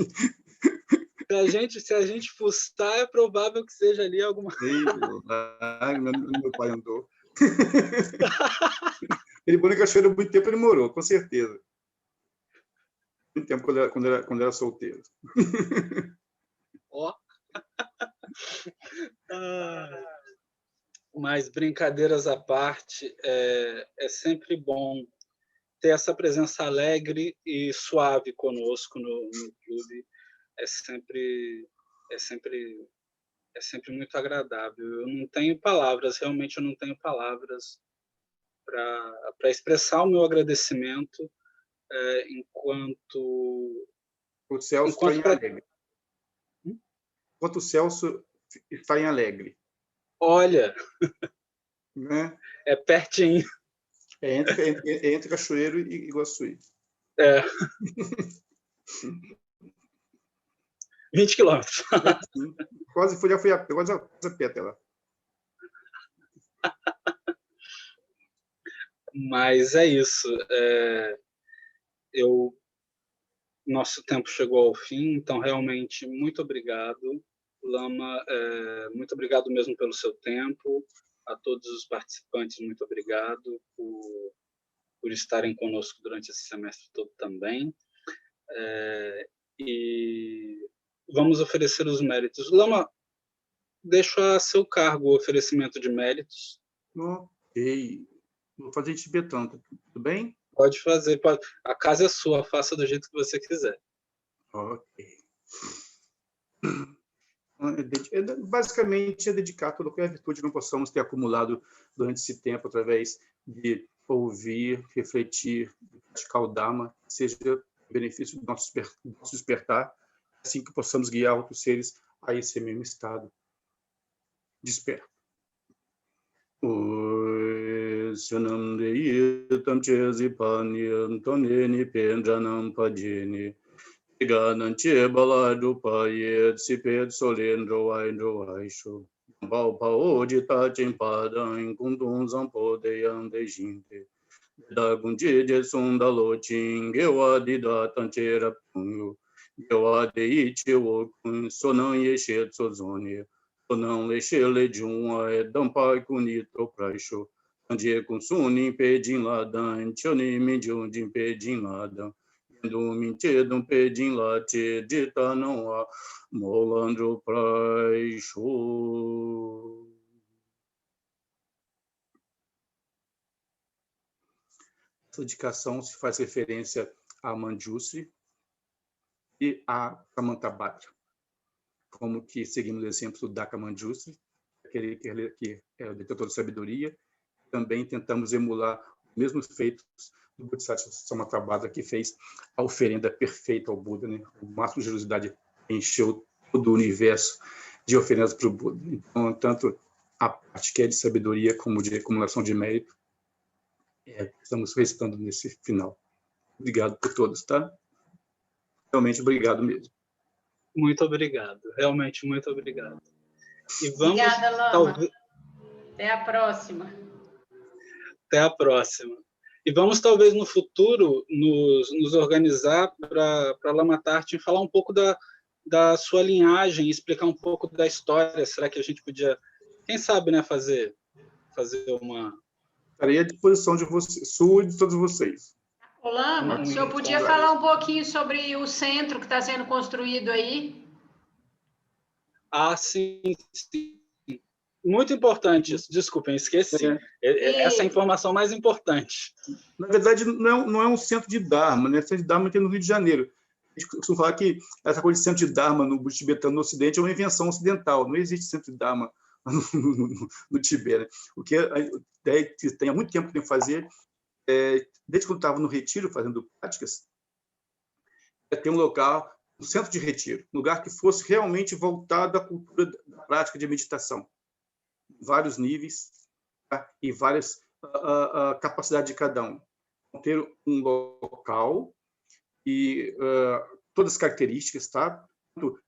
Se a gente fuçar, é provável que seja ali alguma coisa. Meu pai andou. Ele morou em Cachoeira há muito tempo, ele morou, com certeza. Muito tempo quando era solteiro. Ó. Mas, brincadeiras à parte, é sempre bom ter essa presença alegre e suave conosco no clube. É sempre muito agradável. Eu não tenho palavras, realmente eu não tenho palavras para expressar o meu agradecimento enquanto o Celso está em Alegre. Enquanto o Celso está em Alegre. Olha, né? É pertinho. É entre Cachoeiro e Iguaçuí. 20 quilômetros. Já fui a pé até lá. Mas é isso. Nosso tempo chegou ao fim, então realmente muito obrigado, Lama. Muito obrigado mesmo pelo seu tempo. A todos os participantes, muito obrigado por estarem conosco durante esse semestre todo também. E vamos oferecer os méritos. Lama, deixo a seu cargo o oferecimento de méritos. Ok. Vou fazer em tibetano, tudo bem? Pode fazer. Pode. A casa é sua, faça do jeito que você quiser. Ok. Basicamente, é dedicar toda a virtude que não possamos ter acumulado durante esse tempo através de ouvir, refletir, praticar o Dharma, seja benefício do nosso despertar, assim que possamos guiar outros seres a esse mesmo estado desperto. Sanam Deyitam Chezipanyam Toneni Pendranam Pajini Gananche Baladu Payet Sipet Solendro Aindro Aisho Bao Pao Dita Chimpadan Kundun Zampo Deyam Dejinte Dagunji de Sundalo Chingewa Dida Tanchera Punyo Gewa Deichi Wokun Sonan Yeshe Tsozoni Sonan Leshe Lejun Ae Dampai Kunito Praisho Anje Kunsuni Pedin Ladan Choni Minjun Din Pedin Ladan do Minche Dum Pedin Late Dita Não Há Molandro Praisho. Essa dedicação se faz referência a Manjushri e a Samantabhadra, como que seguimos o exemplo do Dhaka Manjushri, aquele que é o detentor de sabedoria. Também tentamos emular os mesmos feitos do Bodhisattva Samantabhadra, que fez a oferenda perfeita ao Buda, né? O máximo de generosidade encheu todo o universo de oferendas para o Buda. Então, tanto a parte que é de sabedoria como de acumulação de mérito, estamos recitando nesse final. Obrigado por todos, tá? Realmente, obrigado mesmo. Muito obrigado. Realmente, muito obrigado. E vamos, obrigada, Lama. Até a próxima. Até a próxima. E vamos, talvez, no futuro, nos organizar para Lama Tartin falar um pouco da sua linhagem, explicar um pouco da história. Será que a gente podia, quem sabe, né, fazer uma... Estarei à disposição de vocês, sua e de todos vocês. Ô, Lama, o senhor podia falar um pouquinho sobre o centro que está sendo construído aí? Sim, sim. Muito importante isso. Desculpem, esqueci. Essa é a informação mais importante. Na verdade, não é um centro de Dharma, né? O centro de Dharma tem no Rio de Janeiro. A gente costuma falar que essa coisa de centro de Dharma no tibetano no Ocidente é uma invenção ocidental. Não existe centro de Dharma no Tibete. Né? O que a ideia que tem há muito tempo que tem que fazer desde quando estava no retiro, fazendo práticas, ter um local, um centro de retiro, um lugar que fosse realmente voltado à cultura da prática de meditação. Vários níveis, tá? E várias capacidades de cada um. Ter um local e todas as características, tá?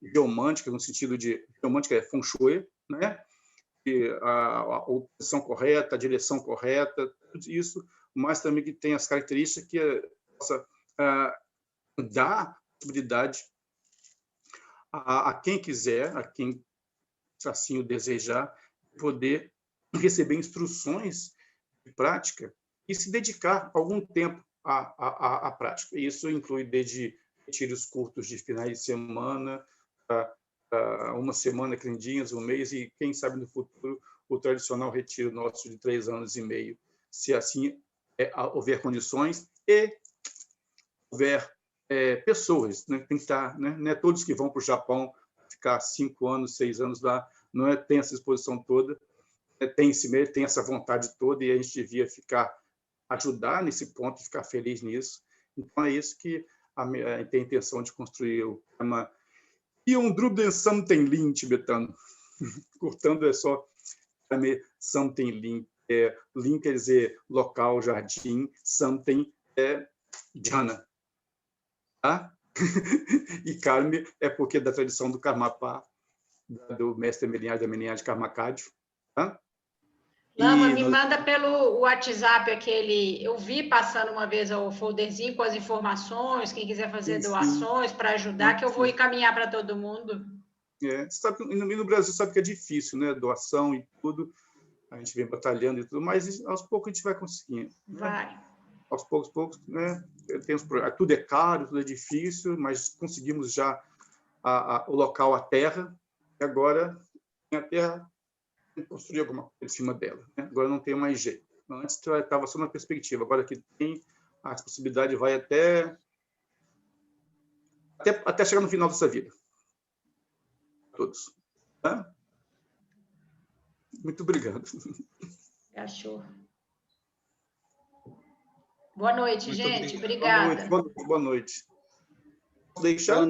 Geomântica, no sentido de geomântica é feng shui, né? E a posição correta, a direção correta, tudo isso, mas também que tem as características que possa dar possibilidade a quem quiser, a quem assim o desejar, poder receber instruções de prática e se dedicar algum tempo à prática. Isso inclui desde retiros curtos de finais de semana, uma semana, 15 dias, um mês, e quem sabe no futuro o tradicional retiro nosso de 3 anos e meio, se assim houver condições e houver pessoas, né? Tem que estar, né? Não é todos que vão para o Japão ficar 5 anos, 6 anos lá, não é, tem essa exposição toda, tem esse meio, tem essa vontade toda, e a gente devia ajudar nesse ponto, ficar feliz nisso. Então é isso que tem a intenção de construir o tema Yondrubden Something Lin tibetano. Cortando é só Something Lin. Lin quer dizer local, jardim, Something é jhana. Tá? E Karma é porque é da tradição do Karmapa, do mestre da Melinhagem Karmakadjo. Tá? Lama, me manda pelo WhatsApp aquele... Eu vi passando uma vez o folderzinho com as informações, quem quiser fazer doações para ajudar, que eu vou encaminhar para todo mundo. Sabe, no Brasil sabe que é difícil, né? Doação e tudo, a gente vem batalhando e tudo, mas aos poucos a gente vai conseguindo. Vai. Né? Aos poucos, né? Tudo é caro, tudo é difícil, mas conseguimos já o local, a terra, e agora a terra construir alguma coisa em cima dela. Né? Agora não tem mais jeito. Antes estava só na perspectiva, agora que tem, a possibilidade vai até chegar no final dessa vida. Todos. Tá? Muito obrigado. Achou. Boa noite, Muito gente. obrigado. Obrigada. Boa noite. Posso deixar?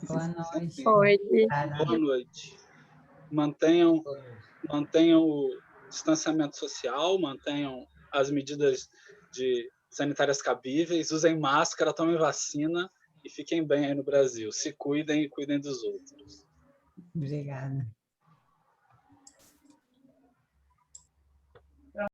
Boa noite. Boa noite. Boa noite. Mantenham o distanciamento social, mantenham as medidas sanitárias cabíveis, usem máscara, tomem vacina e fiquem bem aí no Brasil. Se cuidem e cuidem dos outros. Obrigada.